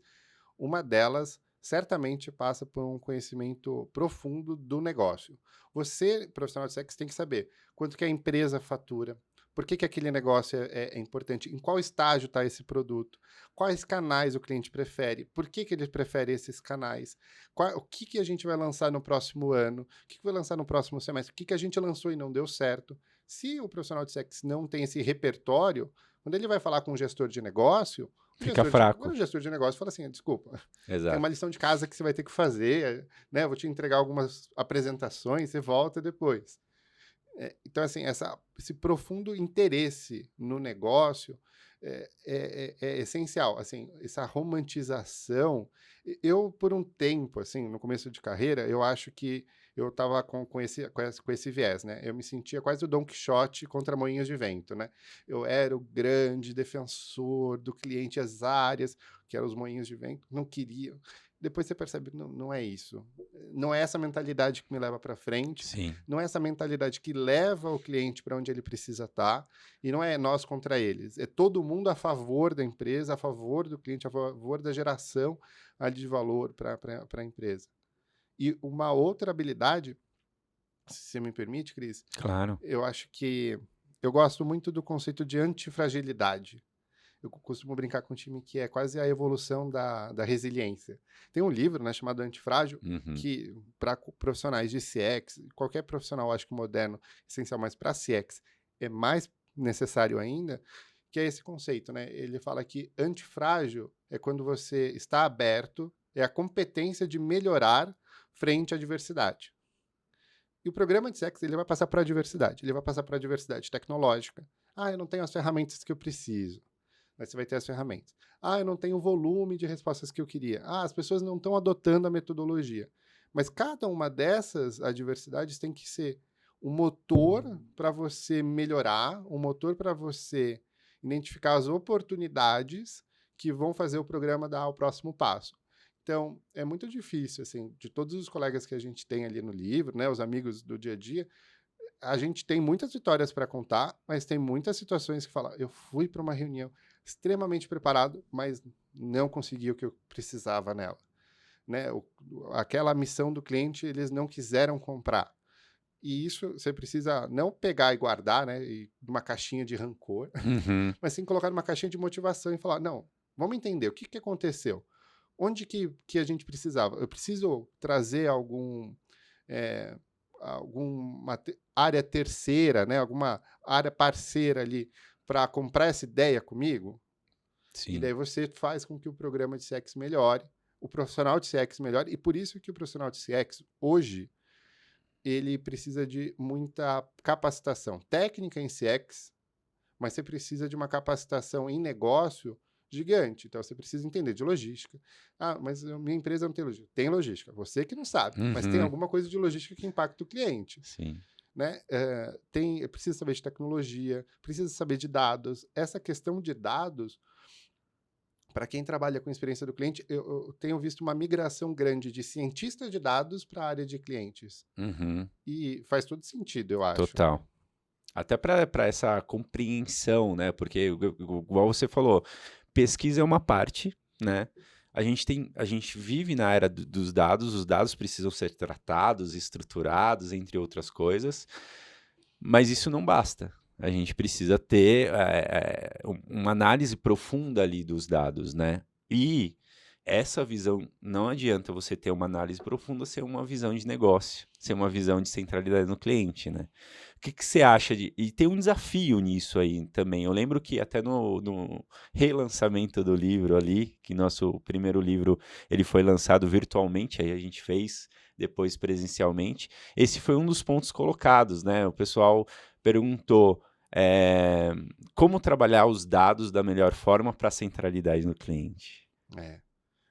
uma delas certamente passa por um conhecimento profundo do negócio. Você, profissional de CX, tem que saber quanto que a empresa fatura, Por que aquele negócio é importante? Em qual estágio está esse produto? Quais canais o cliente prefere? Por que ele prefere esses canais? O que a gente vai lançar no próximo ano? O que vai lançar no próximo semestre? O que a gente lançou e não deu certo? Se o profissional de CX não tem esse repertório, quando ele vai falar com um gestor de negócio, Fica fraco. o gestor de negócio fala assim, desculpa, tem uma Exato. lição de casa que você vai ter que fazer, né? Vou te entregar algumas apresentações, você volta depois. Então, assim, esse profundo interesse no negócio é essencial. Assim, essa romantização. Eu, por um tempo, assim, no começo de carreira, eu acho que eu estava com esse viés, né? Eu me sentia quase o Don Quixote contra moinhos de vento, né? Eu era o grande defensor do cliente às áreas, que eram os moinhos de vento, não queria. Depois você percebe, não é isso. Não é essa mentalidade que me leva para frente. Sim. Não é essa mentalidade que leva o cliente para onde ele precisa estar, e não é nós contra eles. É todo mundo a favor da empresa, a favor do cliente, a favor da geração ali de valor para a empresa. E uma outra habilidade, se você me permite, Cris, Claro. eu acho que eu gosto muito do conceito de antifragilidade. Eu costumo brincar com um time que é quase a evolução da resiliência. Tem um livro, né, chamado Antifrágil, Uhum. que para profissionais de CX, qualquer profissional, acho que moderno, essencial, mas para CX é mais necessário ainda, que é esse conceito, né? Ele fala que antifrágil é quando você está aberto, é a competência de melhorar frente à diversidade. E o programa de CX, ele vai passar para a diversidade, ele vai passar para a diversidade tecnológica. Eu não tenho as ferramentas que eu preciso, mas você vai ter as ferramentas. Eu não tenho o volume de respostas que eu queria. As pessoas não estão adotando a metodologia. Mas cada uma dessas adversidades tem que ser um motor para você melhorar, um motor para você identificar as oportunidades que vão fazer o programa dar o próximo passo. Então, é muito difícil, assim, de todos os colegas que a gente tem ali no livro, né, os amigos do dia a dia, a gente tem muitas vitórias para contar, mas tem muitas situações que fala, eu fui para uma reunião extremamente preparado, mas não consegui o que eu precisava nela, né? Aquela missão do cliente, eles não quiseram comprar. E isso você precisa não pegar e guardar, né, numa caixinha de rancor, Uhum. mas sim colocar numa caixinha de motivação e falar, não, vamos entender o que aconteceu. Onde que a gente precisava? Eu preciso trazer é, alguma área terceira, né? Alguma área parceira ali para comprar essa ideia comigo? E Sim. daí você faz com que o programa de CX melhore, o profissional de CX melhore, e por isso que o profissional de CX, hoje, ele precisa de muita capacitação técnica em CX, mas você precisa de uma capacitação em negócio gigante. Então, você precisa entender de logística. Mas a minha empresa não tem logística. Tem logística. Você que não sabe. Mas tem Uhum. alguma coisa de logística que impacta o cliente. Sim. Né? Precisa saber de tecnologia, precisa saber de dados. Essa questão de dados, para quem trabalha com experiência do cliente, eu tenho visto uma migração grande de cientista de dados para a área de clientes. Uhum. E faz todo sentido, eu acho. Total. Até para essa compreensão, né? Porque, igual você falou, pesquisa é uma parte, né? A gente vive na era dos dados, os dados precisam ser tratados, estruturados, entre outras coisas, mas isso não basta. A gente precisa ter uma análise profunda ali dos dados, né? E essa visão, não adianta você ter uma análise profunda ser uma visão de negócio, ser uma visão de centralidade no cliente, né? O que você acha de... E tem um desafio nisso aí também. Eu lembro que até no relançamento do livro ali, que nosso primeiro livro ele foi lançado virtualmente, aí a gente fez depois presencialmente. Esse foi um dos pontos colocados, né? O pessoal perguntou como trabalhar os dados da melhor forma para a centralidade no cliente.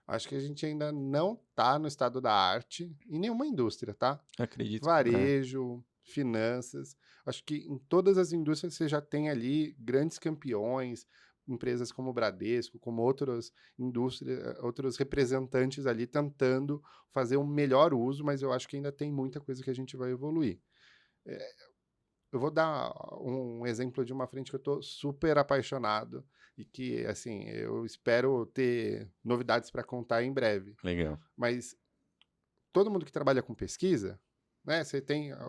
Acho que a gente ainda não está no estado da arte em nenhuma indústria, tá? Acredito que Varejo, finanças. Acho que em todas as indústrias você já tem ali grandes campeões, empresas como o Bradesco, como outras indústrias, outros representantes ali tentando fazer um melhor uso, mas eu acho que ainda tem muita coisa que a gente vai evoluir. Eu vou dar um exemplo de uma frente que eu estou super apaixonado e que, assim, eu espero ter novidades para contar em breve. legal. Mas todo mundo que trabalha com pesquisa, né,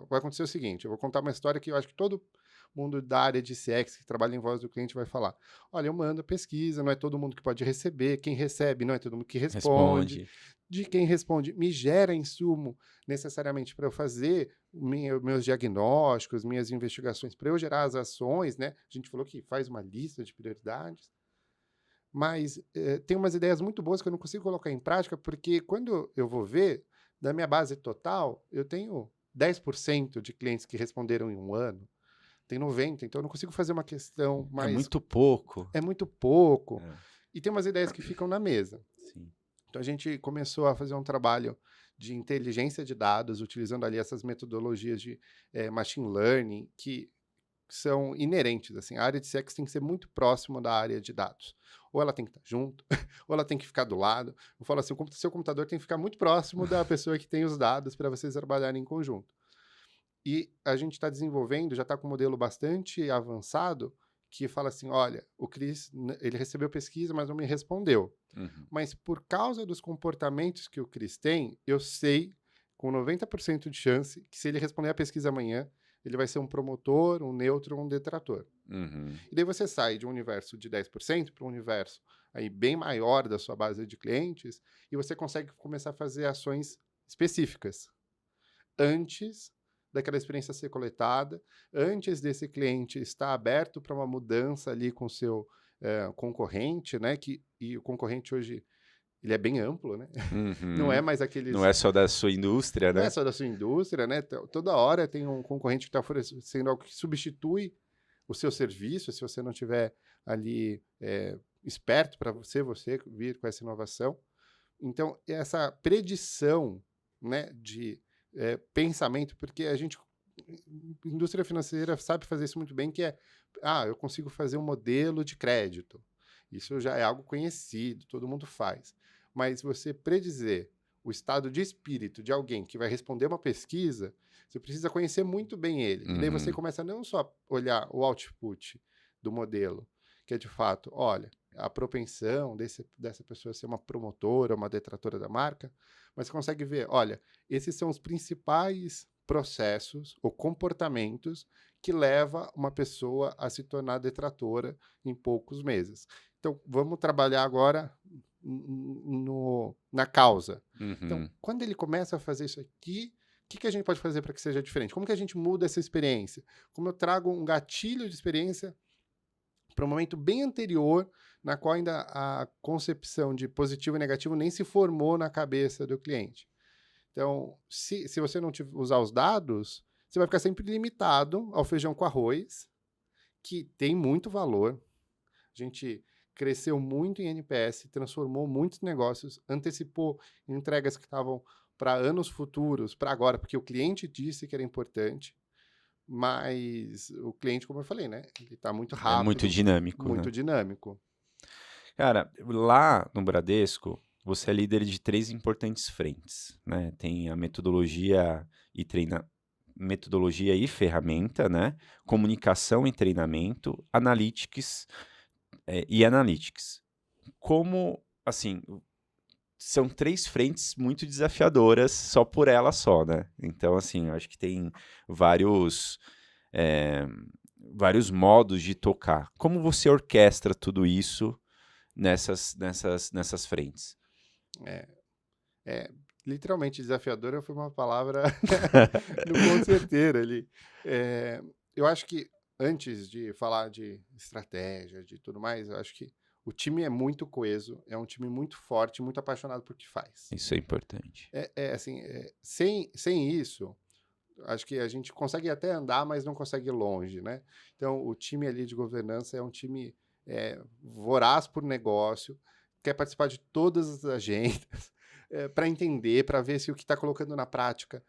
vai acontecer o seguinte, eu vou contar uma história que eu acho que todo mundo da área de CX, que trabalha em voz do cliente, vai falar, olha, eu mando a pesquisa, não é todo mundo que pode receber, quem recebe não é todo mundo que responde. Responde. De quem responde, me gera insumo necessariamente para eu fazer meus diagnósticos, minhas investigações, para eu gerar as ações, né? A gente falou que faz uma lista de prioridades, mas tem umas ideias muito boas que eu não consigo colocar em prática, porque quando eu vou ver, da minha base total, eu tenho 10% de clientes que responderam em um ano, tem 90%, então eu não consigo fazer uma questão É mais... muito pouco. É muito pouco. É, E tem umas ideias que ficam na mesa. sim. Então a gente começou a fazer um trabalho de inteligência de dados, utilizando ali essas metodologias de machine learning, que são inerentes. Assim, a área de CX tem que ser muito próxima da área de dados. Ou ela tem que estar junto, ou ela tem que ficar do lado. Eu falo assim, o seu computador tem que ficar muito próximo da pessoa que tem os dados para vocês trabalharem em conjunto. E a gente está desenvolvendo, já está com um modelo bastante avançado, que fala assim, olha, o Cris, ele recebeu pesquisa, mas não me respondeu. Uhum. Mas por causa dos comportamentos que o Cris tem, eu sei, com 90% de chance, que se ele responder a pesquisa amanhã, ele vai ser um promotor, um neutro ou um detrator. Uhum. E daí você sai de um universo de 10% para um universo aí bem maior da sua base de clientes e você consegue começar a fazer ações específicas antes daquela experiência ser coletada, antes desse cliente estar aberto para uma mudança ali com o seu concorrente, né? E o concorrente hoje ele é bem amplo, né? Não é Uhum. mais Não aqueles... é só da sua indústria, Não é né? só da sua indústria, né? Toda hora tem um concorrente que está oferecendo algo que substitui o seu serviço, se você não tiver ali esperto para você vir com essa inovação. Então, essa predição, né, de pensamento, porque a gente, indústria financeira sabe fazer isso muito bem, que é, eu consigo fazer um modelo de crédito. Isso já é algo conhecido, todo mundo faz. Mas você predizer o estado de espírito de alguém que vai responder uma pesquisa, você precisa conhecer muito bem ele. E daí você Uhum. começa a não só olhar o output do modelo, que é de fato, olha, a propensão dessa pessoa ser uma promotora, uma detratora da marca, mas você consegue ver, olha, esses são os principais processos ou comportamentos que leva uma pessoa a se tornar detratora em poucos meses. Então, vamos trabalhar agora na causa. Então, Uhum. quando ele começa a fazer isso aqui, o que a gente pode fazer para que seja diferente? Como que a gente muda essa experiência? Como eu trago um gatilho de experiência para um momento bem anterior, na qual ainda a concepção de positivo e negativo nem se formou na cabeça do cliente. Então, se você não usar os dados, você vai ficar sempre limitado ao feijão com arroz, que tem muito valor. A gente cresceu muito em NPS, transformou muitos negócios, antecipou entregas que estavam para anos futuros, para agora, porque o cliente disse que era importante, mas o cliente, como eu falei, né? Ele está muito É muito rápido, dinâmico, né? muito dinâmico. Cara, lá no Bradesco, você é líder de 3 importantes frentes, né? Tem a metodologia e ferramenta, né? Comunicação e treinamento, e analytics. Como, assim, são 3 frentes muito desafiadoras só por ela só, né? Então, assim, eu acho que tem vários, eh, vários modos de tocar. Como você orquestra tudo isso nessas frentes? É, literalmente desafiadora foi uma palavra no ponto certeiro ali. Eu acho que antes de falar de estratégia, de tudo mais, eu acho que o time é muito coeso, é um time muito forte, muito apaixonado por que faz. Isso é importante. Assim, sem isso, acho que a gente consegue até andar, mas não consegue ir longe, né? Então, o time ali de governança é um time voraz por negócio, quer participar de todas as agendas, para entender, para ver se o que está colocando na prática,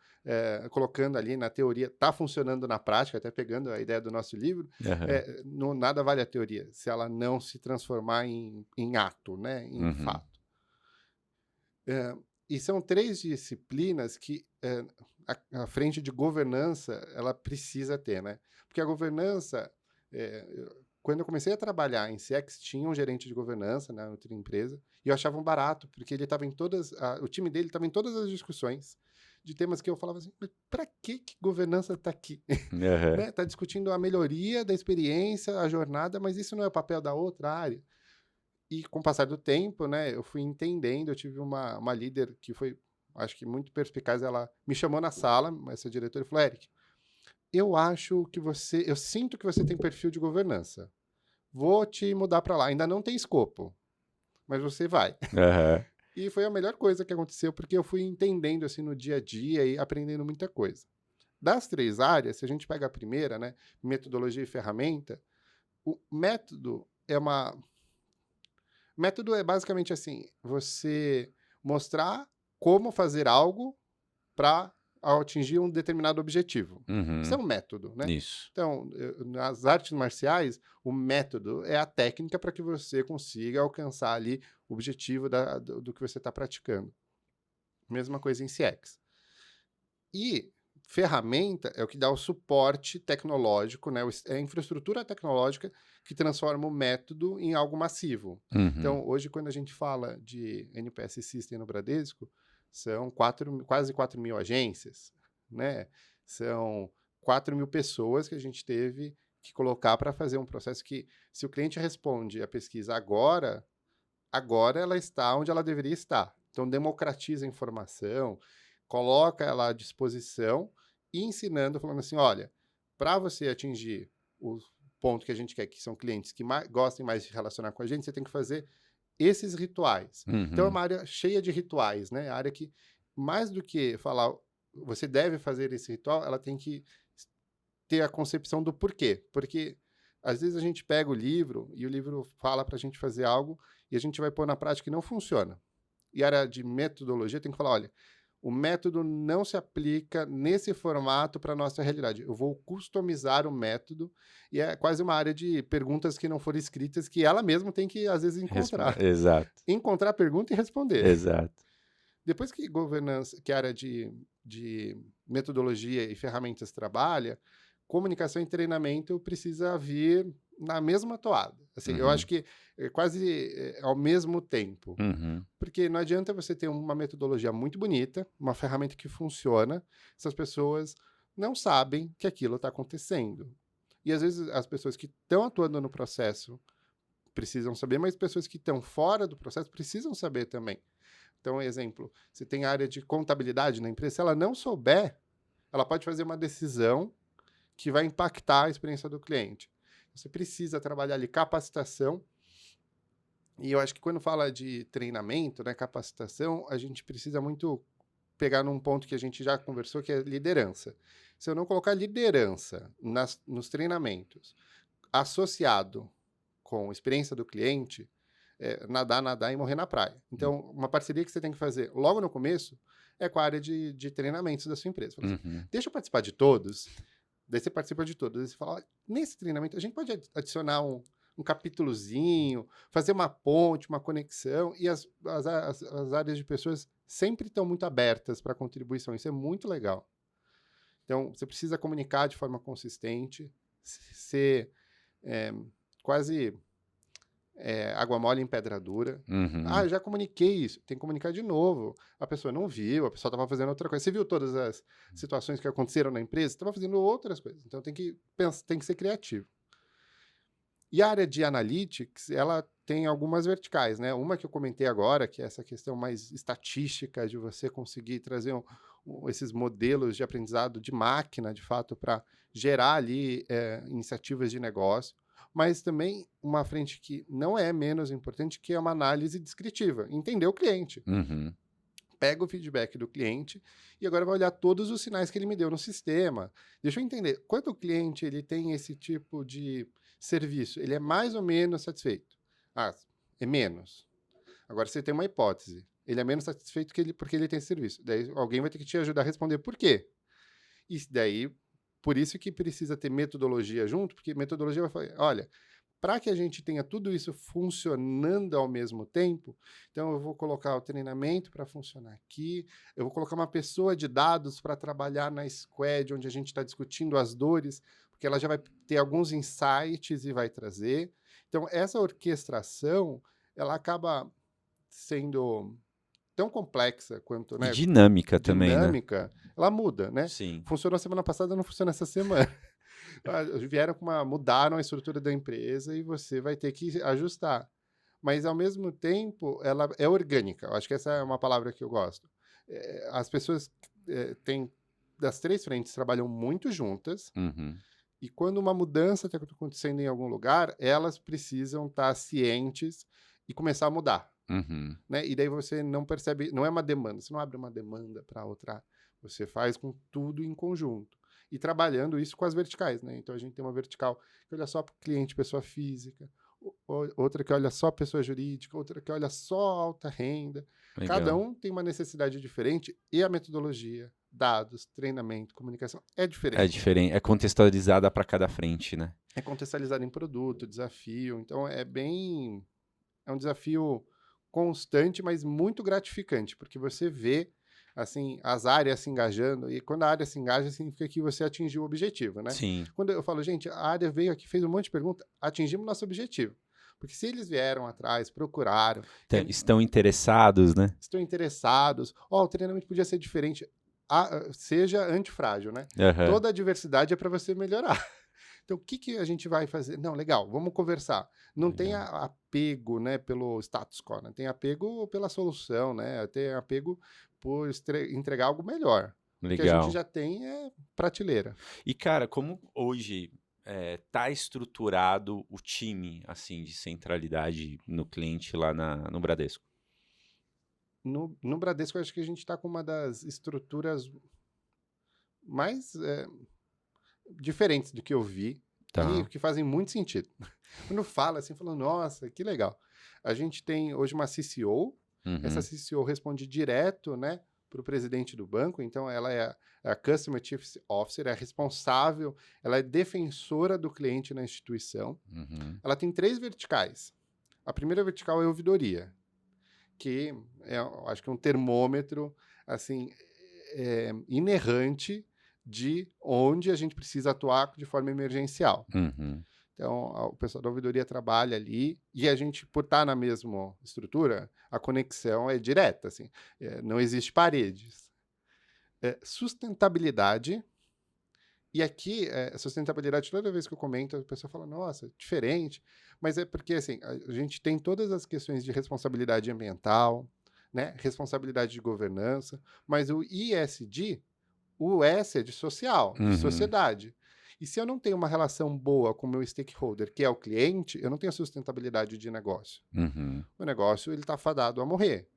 colocando ali na teoria, está funcionando na prática, até pegando a ideia do nosso livro, Aham. nada vale a teoria se ela não se transformar em ato, né? Em Uhum. fato. E são 3 disciplinas que a frente de governança ela precisa ter, né? Porque a governança, quando eu comecei a trabalhar em CX, tinha um gerente de governança na outra empresa, e eu achava um barato, porque ele estava em o time dele estava em todas as discussões, de temas que eu falava assim, para que governança está aqui? Aham. Né? Tá discutindo a melhoria da experiência, a jornada, mas isso não é o papel da outra área. E com o passar do tempo, né, eu fui entendendo, eu tive uma líder que foi, acho que muito perspicaz, ela me chamou na sala, essa diretora, e falou, Eric, eu sinto que você tem perfil de governança. Vou te mudar para lá. Ainda não tem escopo, mas você vai. Aham. E foi a melhor coisa que aconteceu, porque eu fui entendendo assim no dia a dia e aprendendo muita coisa. Das 3 áreas, se a gente pega a primeira, né, metodologia e ferramenta, o método é basicamente assim, você mostrar como fazer algo para atingir um determinado objetivo. Isso é Uhum. um método, né? Isso. Então, nas artes marciais, o método é a técnica para que você consiga alcançar ali o objetivo do que você está praticando. Mesma coisa em CX. E ferramenta é o que dá o suporte tecnológico, né? É a infraestrutura tecnológica que transforma o método em algo massivo. Uhum. Então, hoje, quando a gente fala de NPS System no Bradesco, são quase 4 mil agências, né? São 4 mil pessoas que a gente teve que colocar para fazer um processo que, se o cliente responde a pesquisa agora ela está onde ela deveria estar. Então, democratiza a informação, coloca ela à disposição e ensinando, falando assim, olha, para você atingir o ponto que a gente quer, que são clientes que gostem mais de relacionar com a gente, você tem que fazer esses rituais. Então, é Uhum. uma área cheia de rituais, né? A área que, mais do que falar, você deve fazer esse ritual, ela tem que ter a concepção do porquê. Porque, às vezes, a gente pega o livro e o livro fala para a gente fazer algo e a gente vai pôr na prática e não funciona. E a área de metodologia tem que falar, olha, o método não se aplica nesse formato para a nossa realidade. Eu vou customizar o método e é quase uma área de perguntas que não foram escritas que ela mesma tem que, às vezes, encontrar. Exato. Encontrar a pergunta e responder. Exato. Depois que governança, que a área de metodologia e ferramentas trabalha, comunicação e treinamento precisa vir na mesma toada. Assim, eu acho Uhum. que é quase ao mesmo tempo. Uhum. Porque não adianta você ter uma metodologia muito bonita, uma ferramenta que funciona, se as pessoas não sabem que aquilo está acontecendo. E às vezes as pessoas que estão atuando no processo precisam saber, mas pessoas que estão fora do processo precisam saber também. Então, exemplo, você tem a área de contabilidade na empresa, se ela não souber, ela pode fazer uma decisão que vai impactar a experiência do cliente. Você precisa trabalhar ali capacitação. E eu acho que quando fala de treinamento, né, capacitação, a gente precisa muito pegar num ponto que a gente já conversou, que é liderança. Se eu não colocar liderança nos treinamentos, associado com a experiência do cliente, nadar, nadar e morrer na praia. Então, uma parceria que você tem que fazer logo no começo é com a área de treinamentos da sua empresa. Fala assim, Uhum. deixa eu participar de todos. Daí você participa de todos. Daí você fala, nesse treinamento a gente pode adicionar um capítulozinho, fazer uma ponte, uma conexão, e as áreas de pessoas sempre estão muito abertas para contribuição. Isso é muito legal. Então, você precisa comunicar de forma consistente, ser quase água mole em pedra dura. Ah, Uhum. eu já comuniquei isso. Tem que comunicar de novo. A pessoa não viu, a pessoa estava fazendo outra coisa. Você viu todas as situações que aconteceram na empresa? Estava fazendo outras coisas. Então tem que pensar, tem que ser criativo. E a área de analytics, ela tem algumas verticais, né? Uma que eu comentei agora, que é essa questão mais estatística de você conseguir trazer esses modelos de aprendizado de máquina, de fato, para gerar ali iniciativas de negócio. Mas também uma frente que não é menos importante, que é uma análise descritiva. Entender o cliente. Uhum. Pega o feedback do cliente e agora vai olhar todos os sinais que ele me deu no sistema. Deixa eu entender, quando o cliente ele tem esse tipo de serviço, ele é mais ou menos satisfeito? Ah, é menos. Agora você tem uma hipótese. Ele é menos satisfeito porque ele tem esse serviço. Daí alguém vai ter que te ajudar a responder por quê. E daí, por isso que precisa ter metodologia junto, porque metodologia vai falar, olha, para que a gente tenha tudo isso funcionando ao mesmo tempo, então eu vou colocar o treinamento para funcionar aqui, eu vou colocar uma pessoa de dados para trabalhar na squad, onde a gente está discutindo as dores, porque ela já vai ter alguns insights e vai trazer. Então, essa orquestração, ela acaba sendo tão complexa quanto, E né, dinâmica também, né? dinâmica, ela muda, né? Sim. Funcionou semana passada, não funciona essa semana. Vieram com mudaram a estrutura da empresa e você vai ter que ajustar. Mas, ao mesmo tempo, ela é orgânica. Eu acho que essa é uma palavra que eu gosto. As pessoas têm, das 3 frentes, trabalham muito juntas, Uhum. e quando uma mudança está acontecendo em algum lugar, elas precisam estar cientes e começar a mudar, Uhum. né? E daí você não percebe, não é uma demanda, você não abre uma demanda para outra, você faz com tudo em conjunto. E trabalhando isso com as verticais, né? Então a gente tem uma vertical que olha só para o cliente, pessoa física, outra que olha só pessoa jurídica, outra que olha só alta renda. Cada Legal. um tem uma necessidade diferente e a metodologia, dados, treinamento, comunicação é É diferente. diferente, é contextualizada para cada frente, né? É contextualizado em produto, desafio, então é um desafio constante, mas muito gratificante, porque você vê assim as áreas se engajando, e quando a área se engaja significa que você atingiu o objetivo, né? Sim. Quando eu falo, gente, a área veio aqui, fez um monte de pergunta, atingimos nosso objetivo. Porque se eles vieram atrás, procuraram, Estão interessados, né? estão interessados, o treinamento podia ser diferente, seja antifrágil, né? Aham. Toda a diversidade é para você melhorar. Então, o que a gente vai fazer? Não, legal, vamos conversar. Não tem apego, né, pelo status quo, né? Tem apego pela solução, né? Tem apego por entregar algo melhor. O que a gente Legal. já tem prateleira. E, cara, como hoje tá estruturado o time, assim, de centralidade no cliente lá no Bradesco? No Bradesco, eu acho que a gente está com uma das estruturas mais diferentes do que eu vi Tá. e que fazem muito sentido. Quando fala assim, falando, nossa, que legal. A gente tem hoje uma CCO, essa Uhum. CCO responde direto, né, para o presidente do banco, então ela é a Customer Chief Officer, é responsável, ela é defensora do cliente na instituição. Uhum. Ela tem 3 verticais. A primeira vertical é a ouvidoria, que eu acho que é um termômetro assim inerrante de onde a gente precisa atuar de forma emergencial. Uhum. Então, o pessoal da ouvidoria trabalha ali e a gente, por estar na mesma estrutura, a conexão é direta, assim, não existe paredes. Sustentabilidade, e aqui, sustentabilidade, toda vez que eu comento, a pessoa fala, nossa, diferente, mas é porque, assim, a gente tem todas as questões de responsabilidade ambiental, né, responsabilidade de governança, mas o ISD, o S é de social, de Uhum. sociedade. E se eu não tenho uma relação boa com o meu stakeholder, que é o cliente, eu não tenho sustentabilidade de negócio. Uhum. O negócio está fadado a morrer.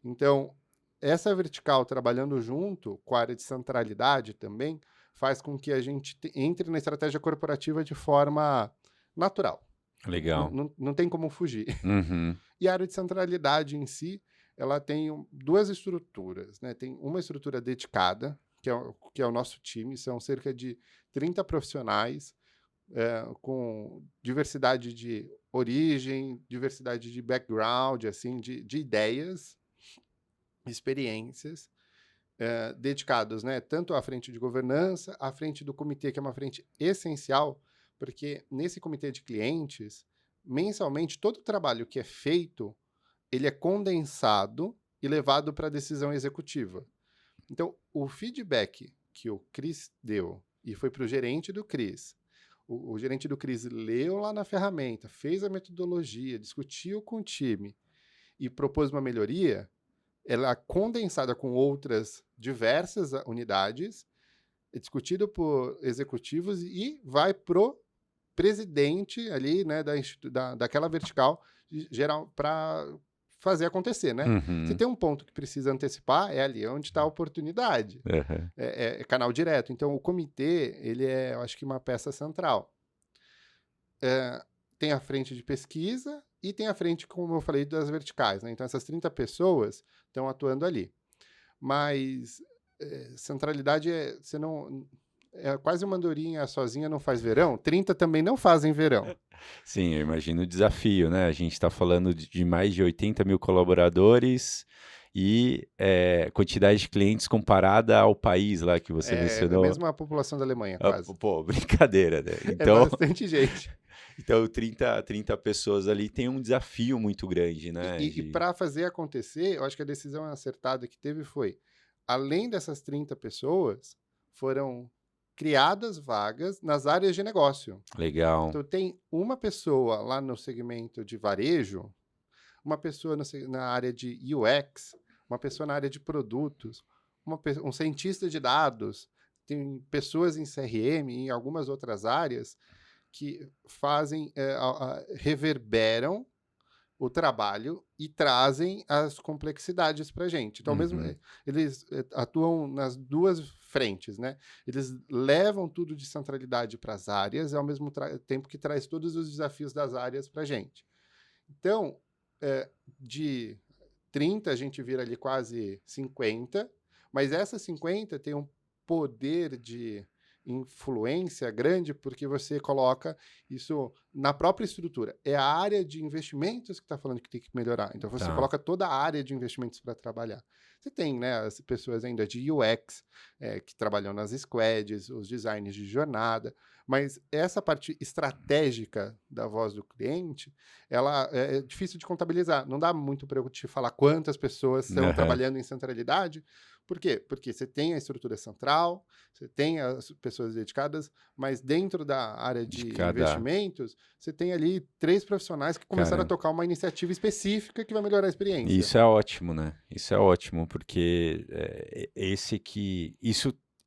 Então, essa vertical trabalhando junto com a área de centralidade também faz com que a gente entre na estratégia corporativa de forma natural. Legal. Não tem como fugir. Uhum. E a área de centralidade em si, ela tem 2 estruturas, né? Tem uma estrutura dedicada, que é o nosso time, são cerca de 30 profissionais com diversidade de origem, diversidade de background, assim, de ideias, experiências, dedicados, né, tanto à frente de governança, à frente do comitê, que é uma frente essencial, porque nesse comitê de clientes, mensalmente, todo o trabalho que é feito, ele é condensado e levado para a decisão executiva. Então, o feedback que o Cris deu e foi para o gerente do Cris, o gerente do Cris leu lá na ferramenta, fez a metodologia, discutiu com o time e propôs uma melhoria, ela é condensada com outras diversas unidades, é discutido por executivos e vai pro presidente ali, né, daquela vertical geral para fazer acontecer, né? Uhum. Se tem um ponto que precisa antecipar, é ali onde está a oportunidade. Uhum. É canal direto. Então, o comitê, ele eu acho que uma peça central. Tem a frente de pesquisa e tem a frente, como eu falei, das verticais, né? Então, essas 30 pessoas estão atuando ali. Mas centralidade você não... É quase uma andorinha sozinha não faz verão. 30 também não fazem verão. Sim, eu imagino o desafio, né? A gente está falando de mais de 80 mil colaboradores e quantidade de clientes comparada ao país lá que você É mencionou. mesmo a população da Alemanha, quase. Pô, brincadeira, né? É Então, bastante gente. então 30 pessoas ali tem um desafio muito grande, E, né? e, e para fazer acontecer, eu acho que a decisão acertada que teve foi, além dessas 30 pessoas, foram criadas vagas nas áreas de negócio. Legal, Então, tem uma pessoa lá no segmento de varejo, uma pessoa na área de UX, uma pessoa na área de produtos, um cientista de dados, tem pessoas em CRM e em algumas outras áreas que fazem, reverberam o trabalho e trazem as complexidades para a gente. Então, mesmo uhum, eles atuam nas duas frentes, né? Eles levam tudo de centralidade para as áreas, ao mesmo tempo que traz todos os desafios das áreas para a gente. Então, de 30 a gente vira ali quase 50, mas essas 50 tem um poder de influência grande porque você coloca isso na própria estrutura. É a área de investimentos que está falando que tem que melhorar. Então você tá, coloca toda a área de investimentos para trabalhar. Você tem, né, as pessoas ainda de UX, que trabalham nas squads, os designers de jornada, mas essa parte estratégica da voz do cliente, ela é difícil de contabilizar. Não dá muito para eu te falar quantas pessoas estão aham, trabalhando em centralidade. Por quê? Porque você tem a estrutura central, você tem as pessoas dedicadas, mas dentro da área de de cada, investimentos, você tem ali 3 profissionais que começaram a cara. tocar uma iniciativa específica que vai melhorar a E experiência. isso é ótimo, né? Isso é ótimo, porque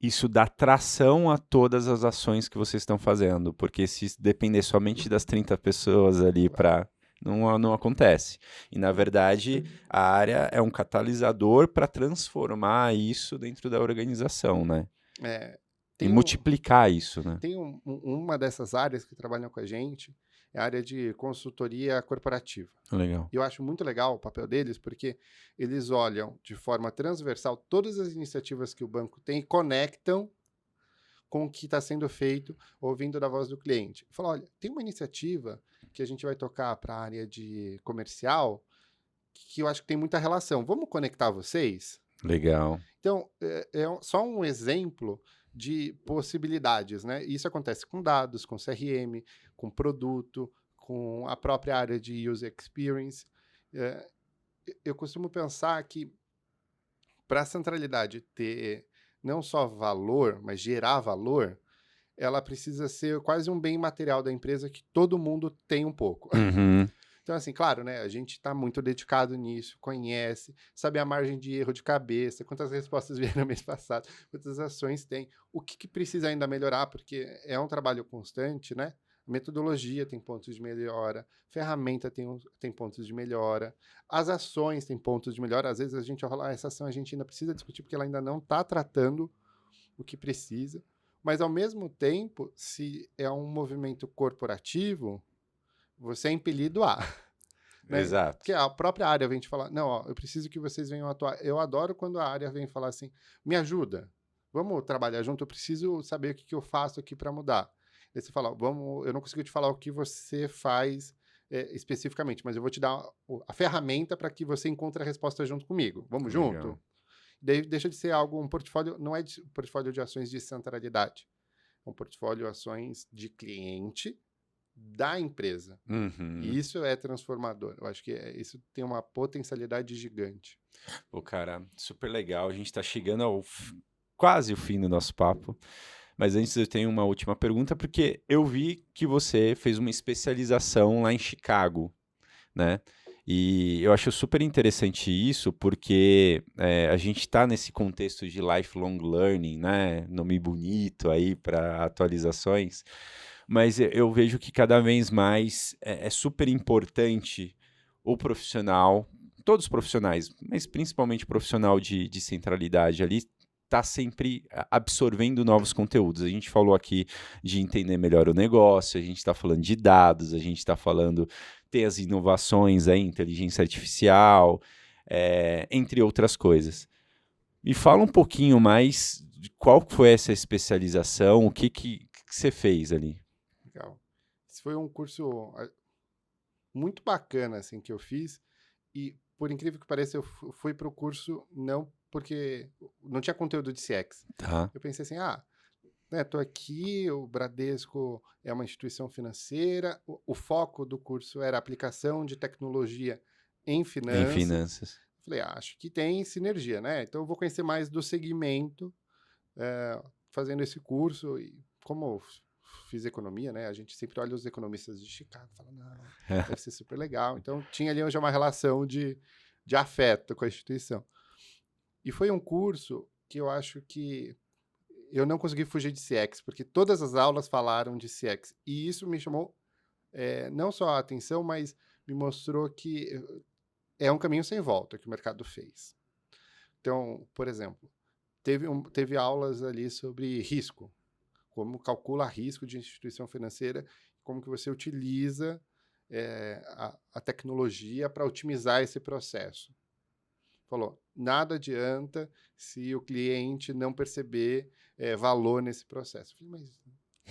isso dá tração a todas as ações que vocês estão fazendo, porque se depender somente das 30 pessoas ali para não acontece. E na verdade, a área é um catalisador para transformar isso dentro da organização, né? É, E tem um, multiplicar isso, né? tem uma dessas áreas que trabalham com a gente, é a área de consultoria corporativa. Legal. E eu acho muito legal o papel deles, porque eles olham de forma transversal todas as iniciativas que o banco tem e conectam com o que está sendo feito, ouvindo da voz do cliente. Fala, olha, tem uma iniciativa que a gente vai tocar para a área de comercial que eu acho que tem muita relação. Vamos conectar vocês? Legal. Então, só um exemplo de possibilidades, né? Isso acontece com dados, com CRM, com produto, com a própria área de user experience. É, eu costumo pensar que para a centralidade ter não só valor, mas gerar valor, ela precisa ser quase um bem material da empresa que todo mundo tem um pouco. Uhum. Então, assim, claro, né? A gente está muito dedicado nisso, conhece, sabe a margem de erro de cabeça, quantas respostas vieram no mês passado, quantas ações tem, o que precisa ainda melhorar, porque é um trabalho constante, né? Metodologia tem pontos de melhora, ferramenta tem pontos de melhora, as ações têm pontos de melhora. Às vezes a gente vai falar, essa ação a gente ainda precisa discutir porque ela ainda não está tratando o que precisa. Mas, ao mesmo tempo, se é um movimento corporativo, você é impelido a, né? Exato. Porque a própria área vem te falar, não, ó, eu preciso que vocês venham atuar. Eu adoro quando a área vem falar assim, me ajuda, vamos trabalhar junto, eu preciso saber o que eu faço aqui para mudar. Aí você fala, vamos, eu não consigo te falar o que você faz especificamente, mas eu vou te dar a ferramenta para que você encontre a resposta junto comigo. Vamos Legal. junto? Daí deixa de ser algo, um portfólio, não é um portfólio de ações de centralidade, é um portfólio de ações de cliente da empresa. E Uhum. isso é transformador. Eu acho que isso tem uma potencialidade gigante. Pô, cara, super legal. A gente está chegando quase o fim do nosso papo. Mas antes eu tenho uma última pergunta, porque eu vi que você fez uma especialização lá em Chicago, né? E eu acho super interessante isso, porque a gente está nesse contexto de lifelong learning, né? Nome bonito aí para atualizações, mas eu vejo que cada vez mais é super importante o profissional, todos os profissionais, mas principalmente o profissional de centralidade ali, está sempre absorvendo novos conteúdos. A gente falou aqui de entender melhor o negócio, a gente está falando de dados, a gente está falando ter as inovações aí, inteligência artificial, entre outras coisas. Me fala um pouquinho mais de qual foi essa especialização, o que você fez ali. Legal. Esse foi um curso muito bacana assim que eu fiz e por incrível que pareça, eu fui para o curso não porque não tinha conteúdo de CX. Tá. Eu pensei assim, né, tô aqui, o Bradesco é uma instituição financeira, o foco do curso era aplicação de tecnologia em Em finanças. finanças. Falei, acho que tem sinergia, né? Então eu vou conhecer mais do segmento fazendo esse curso. E como eu fiz economia, né? A gente sempre olha os economistas de Chicago e fala, não, deve ser super legal. Então tinha ali já uma relação de afeto com a instituição. E foi um curso que eu acho que eu não consegui fugir de CX, porque todas as aulas falaram de CX. E isso me chamou não só a atenção, mas me mostrou que é um caminho sem volta que o mercado fez. Então, por exemplo, teve aulas ali sobre risco, como calcula risco de instituição financeira, como que você utiliza a tecnologia para otimizar esse processo. Falou, nada adianta se o cliente não perceber valor nesse processo. Eu falei, mas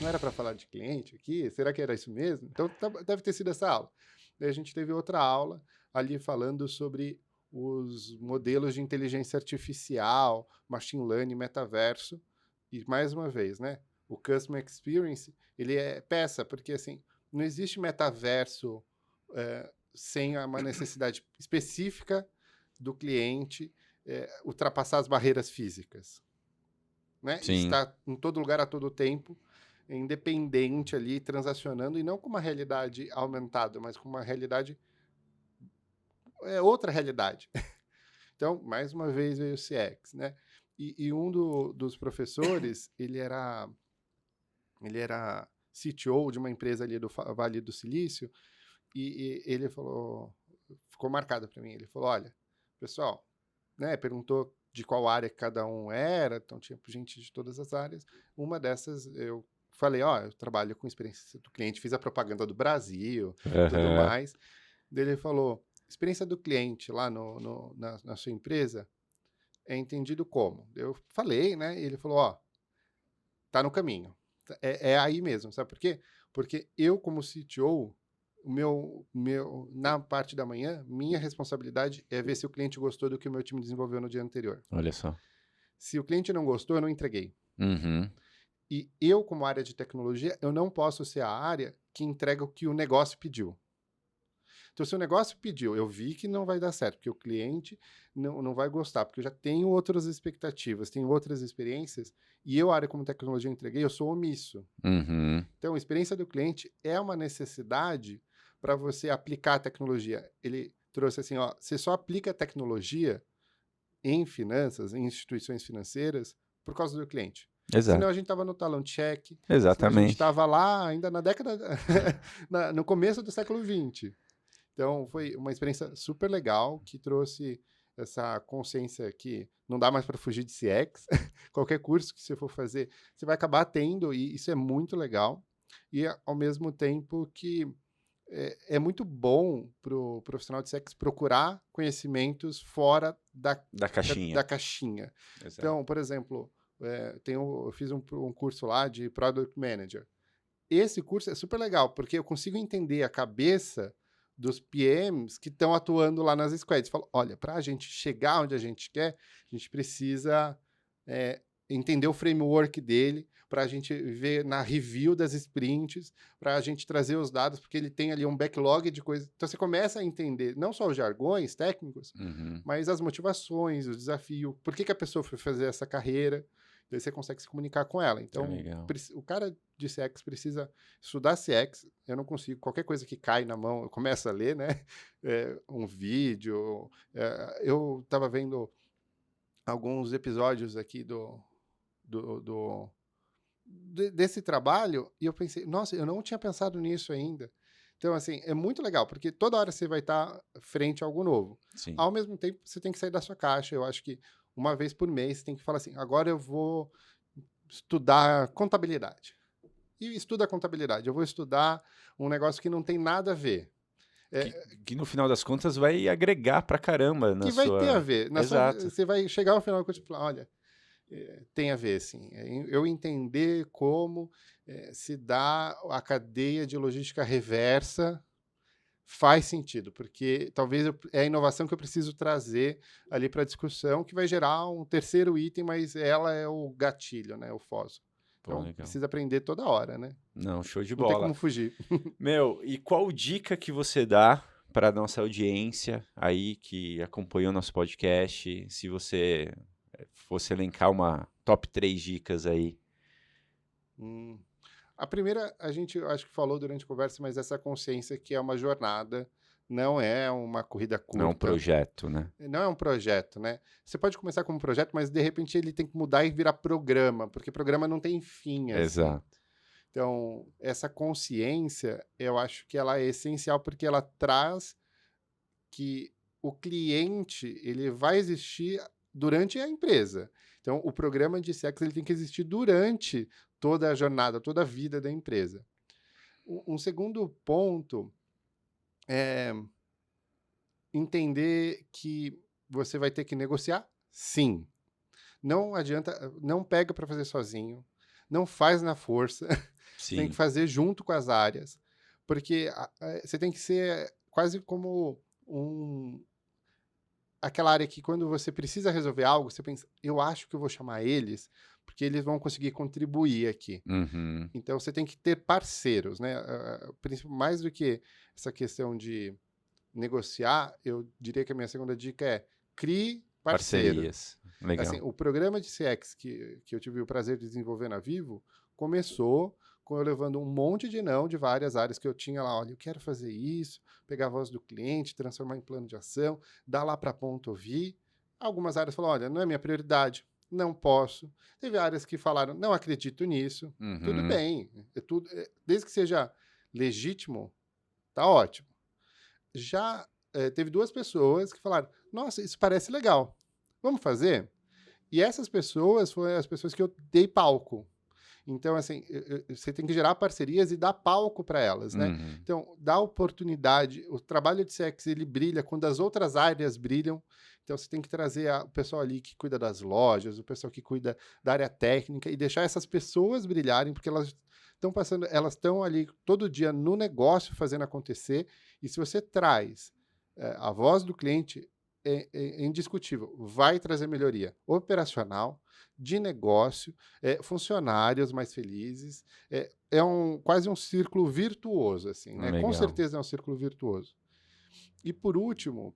não era para falar de cliente aqui? Será que era isso mesmo? Então, deve ter sido essa aula. Daí a gente teve outra aula ali falando sobre os modelos de inteligência artificial, machine learning, metaverso. E, mais uma vez, né? O Customer Experience, ele é peça, porque, assim, não existe metaverso sem uma necessidade específica do cliente ultrapassar as barreiras físicas, né? Sim. Estar em todo lugar a todo tempo, independente ali, transacionando, e não com uma realidade aumentada, mas com uma realidade, outra realidade. Então, mais uma vez veio o CX, né? E um dos professores, ele era CTO de uma empresa ali do Vale do Silício, e ele falou, ficou marcado para mim, ele falou, olha, pessoal, né, perguntou de qual área cada um era, então tinha gente de todas as áreas. Uma dessas eu falei, eu trabalho com experiência do cliente, fiz a propaganda do Brasil, tudo Aham. mais. Daí ele falou, experiência do cliente lá na sua empresa é entendido como? Eu falei, né, e ele falou, tá no caminho. É aí mesmo, sabe por quê? Porque eu, como CTO, na parte da manhã, minha responsabilidade é ver se o cliente gostou do que o meu time desenvolveu no dia anterior. Olha só. Se o cliente não gostou, eu não entreguei. Uhum. E eu, como área de tecnologia, eu não posso ser a área que entrega o que o negócio pediu. Então, se o negócio pediu, eu vi que não vai dar certo, porque o cliente não vai gostar, porque eu já tenho outras expectativas, tenho outras experiências, e eu, a área como tecnologia, entreguei, eu sou omisso. Uhum. Então, a experiência do cliente é uma necessidade para você aplicar a tecnologia. Ele trouxe assim, você só aplica a tecnologia em finanças, em instituições financeiras, por causa do cliente. Senão Exato. a gente estava no talão cheque, senão a gente Exatamente. estava lá ainda na década, no começo do século XX. Então, foi uma experiência super legal, que trouxe essa consciência que não dá mais para fugir de CX. Qualquer curso que você for fazer, você vai acabar tendo, e isso é muito legal. E, ao mesmo tempo, que é muito bom para o profissional de CX procurar conhecimentos fora Da da caixinha. caixinha. Exato. Então, por exemplo, eu fiz um curso lá de Product Manager. Esse curso é super legal, porque eu consigo entender a cabeça dos PMs que estão atuando lá nas squads. Falo, olha, para a gente chegar onde a gente quer, a gente precisa entender o framework dele, para a gente ver na review das sprints, para a gente trazer os dados, porque ele tem ali um backlog de coisas. Então você começa a entender não só os jargões técnicos, Uhum. mas as motivações, o desafio, por que a pessoa foi fazer essa carreira. Daí você consegue se comunicar com ela. Então, Legal. o cara de CX precisa estudar CX. Eu não consigo, qualquer coisa que cai na mão, eu começo a ler, né? Um vídeo. Eu estava vendo alguns episódios aqui desse trabalho e eu pensei, nossa, eu não tinha pensado nisso ainda. Então, assim, é muito legal, porque toda hora você vai estar frente a algo novo. Sim. Ao mesmo tempo, você tem que sair da sua caixa. Eu acho que uma vez por mês você tem que falar assim, agora eu vou estudar contabilidade. E estuda contabilidade. Eu vou estudar um negócio que não tem nada a ver. Que no final das contas vai agregar pra caramba na Que vai ter a sua. ver. Exato. Você vai chegar ao final do curso e falar, olha, tem a ver, sim. Eu entender como se dá a cadeia de logística reversa faz sentido, porque talvez é a inovação que eu preciso trazer ali para a discussão, que vai gerar um terceiro item, mas ela é o gatilho, né? O FOSO. Pô, Então, legal. precisa aprender toda hora, né? Não, show de Não tem bola. como fugir. Meu, e qual dica que você dá para nossa audiência aí que acompanhou nosso podcast? Se você fosse elencar uma top 3 dicas aí. Hum. A primeira, a gente eu acho que falou durante a conversa, mas essa consciência que é uma jornada, não é uma corrida Não é um curta, projeto, né? não é um projeto, né? Você pode começar como projeto, mas de repente ele tem que mudar e virar programa, porque programa não tem fim, assim. Exato. Então, essa consciência, eu acho que ela é essencial porque ela traz que o cliente, ele vai existir durante a empresa. Então, o programa de CX ele tem que existir durante toda a jornada, toda a vida da empresa. Um segundo ponto é entender que você vai ter que negociar, sim. Não adianta, não pega para fazer sozinho, não faz na força, você tem que Sim. fazer junto com as áreas, porque você tem que ser quase como aquela área que quando você precisa resolver algo, você pensa, eu acho que eu vou chamar eles, porque eles vão conseguir contribuir aqui. Uhum. Então você tem que ter parceiros, né? Mais do que essa questão de negociar, eu diria que a minha segunda dica é crie parceiros. Parcerias. Legal. Assim, o programa de CX que eu tive o prazer de desenvolver na Vivo começou com eu levando um monte de não de várias áreas que eu tinha lá. Olha, eu quero fazer isso, pegar a voz do cliente, transformar em plano de ação, dar lá para a ponta ouvir. Algumas áreas falaram, olha, não é minha prioridade, não posso. Teve áreas que falaram, não acredito nisso. Tudo Uhum. bem, desde que seja legítimo, tá ótimo. Já teve 2 pessoas que falaram, nossa, isso parece legal, vamos fazer? E essas pessoas foram as pessoas que eu dei palco. Então, assim, você tem que gerar parcerias e dar palco para elas, né? Uhum. Então, dá oportunidade. O trabalho de CX, ele brilha quando as outras áreas brilham. Então, você tem que trazer o pessoal ali que cuida das lojas, o pessoal que cuida da área técnica e deixar essas pessoas brilharem, porque elas estão ali todo dia no negócio fazendo acontecer. E se você traz a voz do cliente, é indiscutível, vai trazer melhoria operacional, de negócio, funcionários mais felizes, quase um círculo virtuoso, assim, né? Com Legal. certeza é um círculo virtuoso. E por último,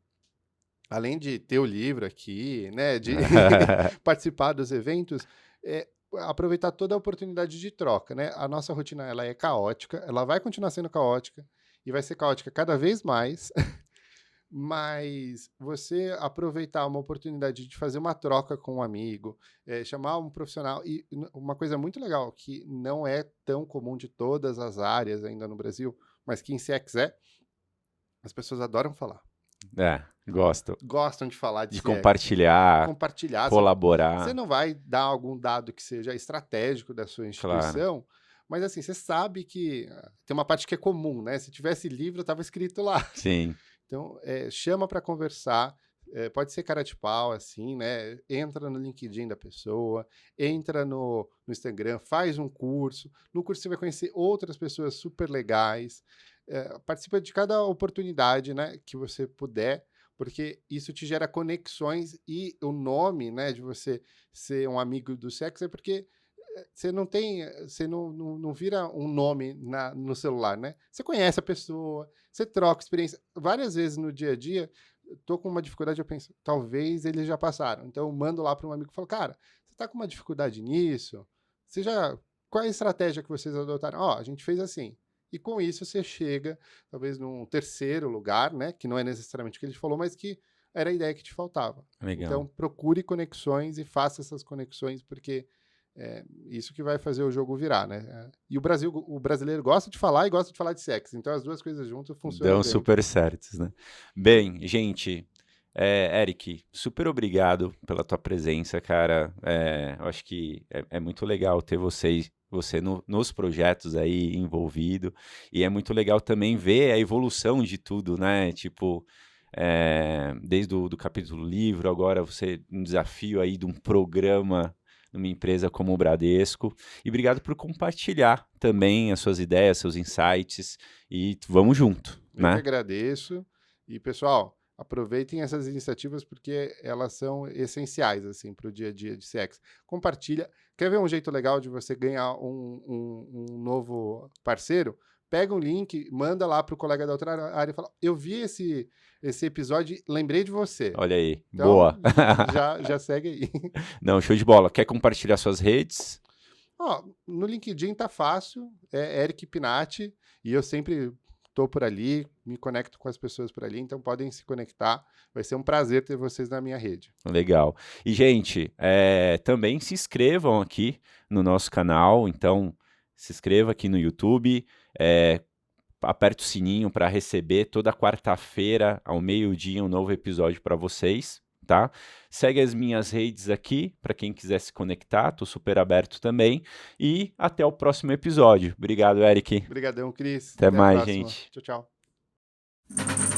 além de ter o livro aqui, né, de participar dos eventos, aproveitar toda a oportunidade de troca, né? A nossa rotina ela é caótica, ela vai continuar sendo caótica e vai ser caótica cada vez mais. Mas você aproveitar uma oportunidade de fazer uma troca com um amigo, chamar um profissional, e uma coisa muito legal, que não é tão comum de todas as áreas ainda no Brasil, mas que em CX as pessoas adoram falar. Gosto. Gostam de falar de De CX. compartilhar, Compartilhar. colaborar. Você não vai dar algum dado que seja estratégico da sua instituição, mas assim, você sabe que tem uma parte que é comum, né? Se tivesse livro, estava escrito lá. Sim. Então, chama para conversar, pode ser cara de pau, assim, né? Entra no LinkedIn da pessoa, entra no Instagram, faz um curso. No curso você vai conhecer outras pessoas super legais. Participa de cada oportunidade, né, que você puder, porque isso te gera conexões e o nome, né, de você ser um amigo do sexo é porque você não vira um nome no celular, né? Você conhece a pessoa, você troca experiência. Várias vezes no dia a dia, eu tô com uma dificuldade, eu penso, talvez eles já passaram. Então eu mando lá para um amigo e falo, cara, você tá com uma dificuldade nisso? Qual é a estratégia que vocês adotaram? Ó, a gente fez assim. E com isso você chega, talvez, num terceiro lugar, né? Que não é necessariamente o que ele falou, mas que era a ideia que te faltava. Legal. Então procure conexões e faça essas conexões, porque isso que vai fazer o jogo virar, né? E o brasileiro gosta de falar e gosta de falar de sexo, então as duas coisas juntas funcionam Dão bem. super certos, né? Bem, gente, Eric, super obrigado pela tua presença, cara. Eu acho que é muito legal ter você nos projetos aí envolvido, e é muito legal também ver a evolução de tudo, né? Tipo, desde o capítulo livro, agora você um desafio aí de um programa numa empresa como o Bradesco. E obrigado por compartilhar também as suas ideias, seus insights. E vamos junto. Eu que agradeço. E, pessoal, aproveitem essas iniciativas porque elas são essenciais assim, para o dia a dia de CX. Compartilha. Quer ver um jeito legal de você ganhar um novo parceiro? Pega um link, manda lá para o colega da outra área e fala, eu vi esse episódio e lembrei de você. Olha aí, Então, boa. já segue aí. Não, show de bola. Quer compartilhar suas redes? No LinkedIn tá fácil, é Eric Pinatti, e eu sempre estou por ali, me conecto com as pessoas por ali, então podem se conectar. Vai ser um prazer ter vocês na minha rede. Legal. E, gente, também se inscrevam aqui no nosso canal. Então, se inscreva aqui no YouTube, aperta o sininho para receber toda quarta-feira, ao meio-dia, um novo episódio para vocês, tá? Segue as minhas redes aqui, para quem quiser se conectar, estou super aberto também. E até o próximo episódio. Obrigado, Eric. Obrigadão, Cris. Até mais, a próxima. gente. Tchau, tchau.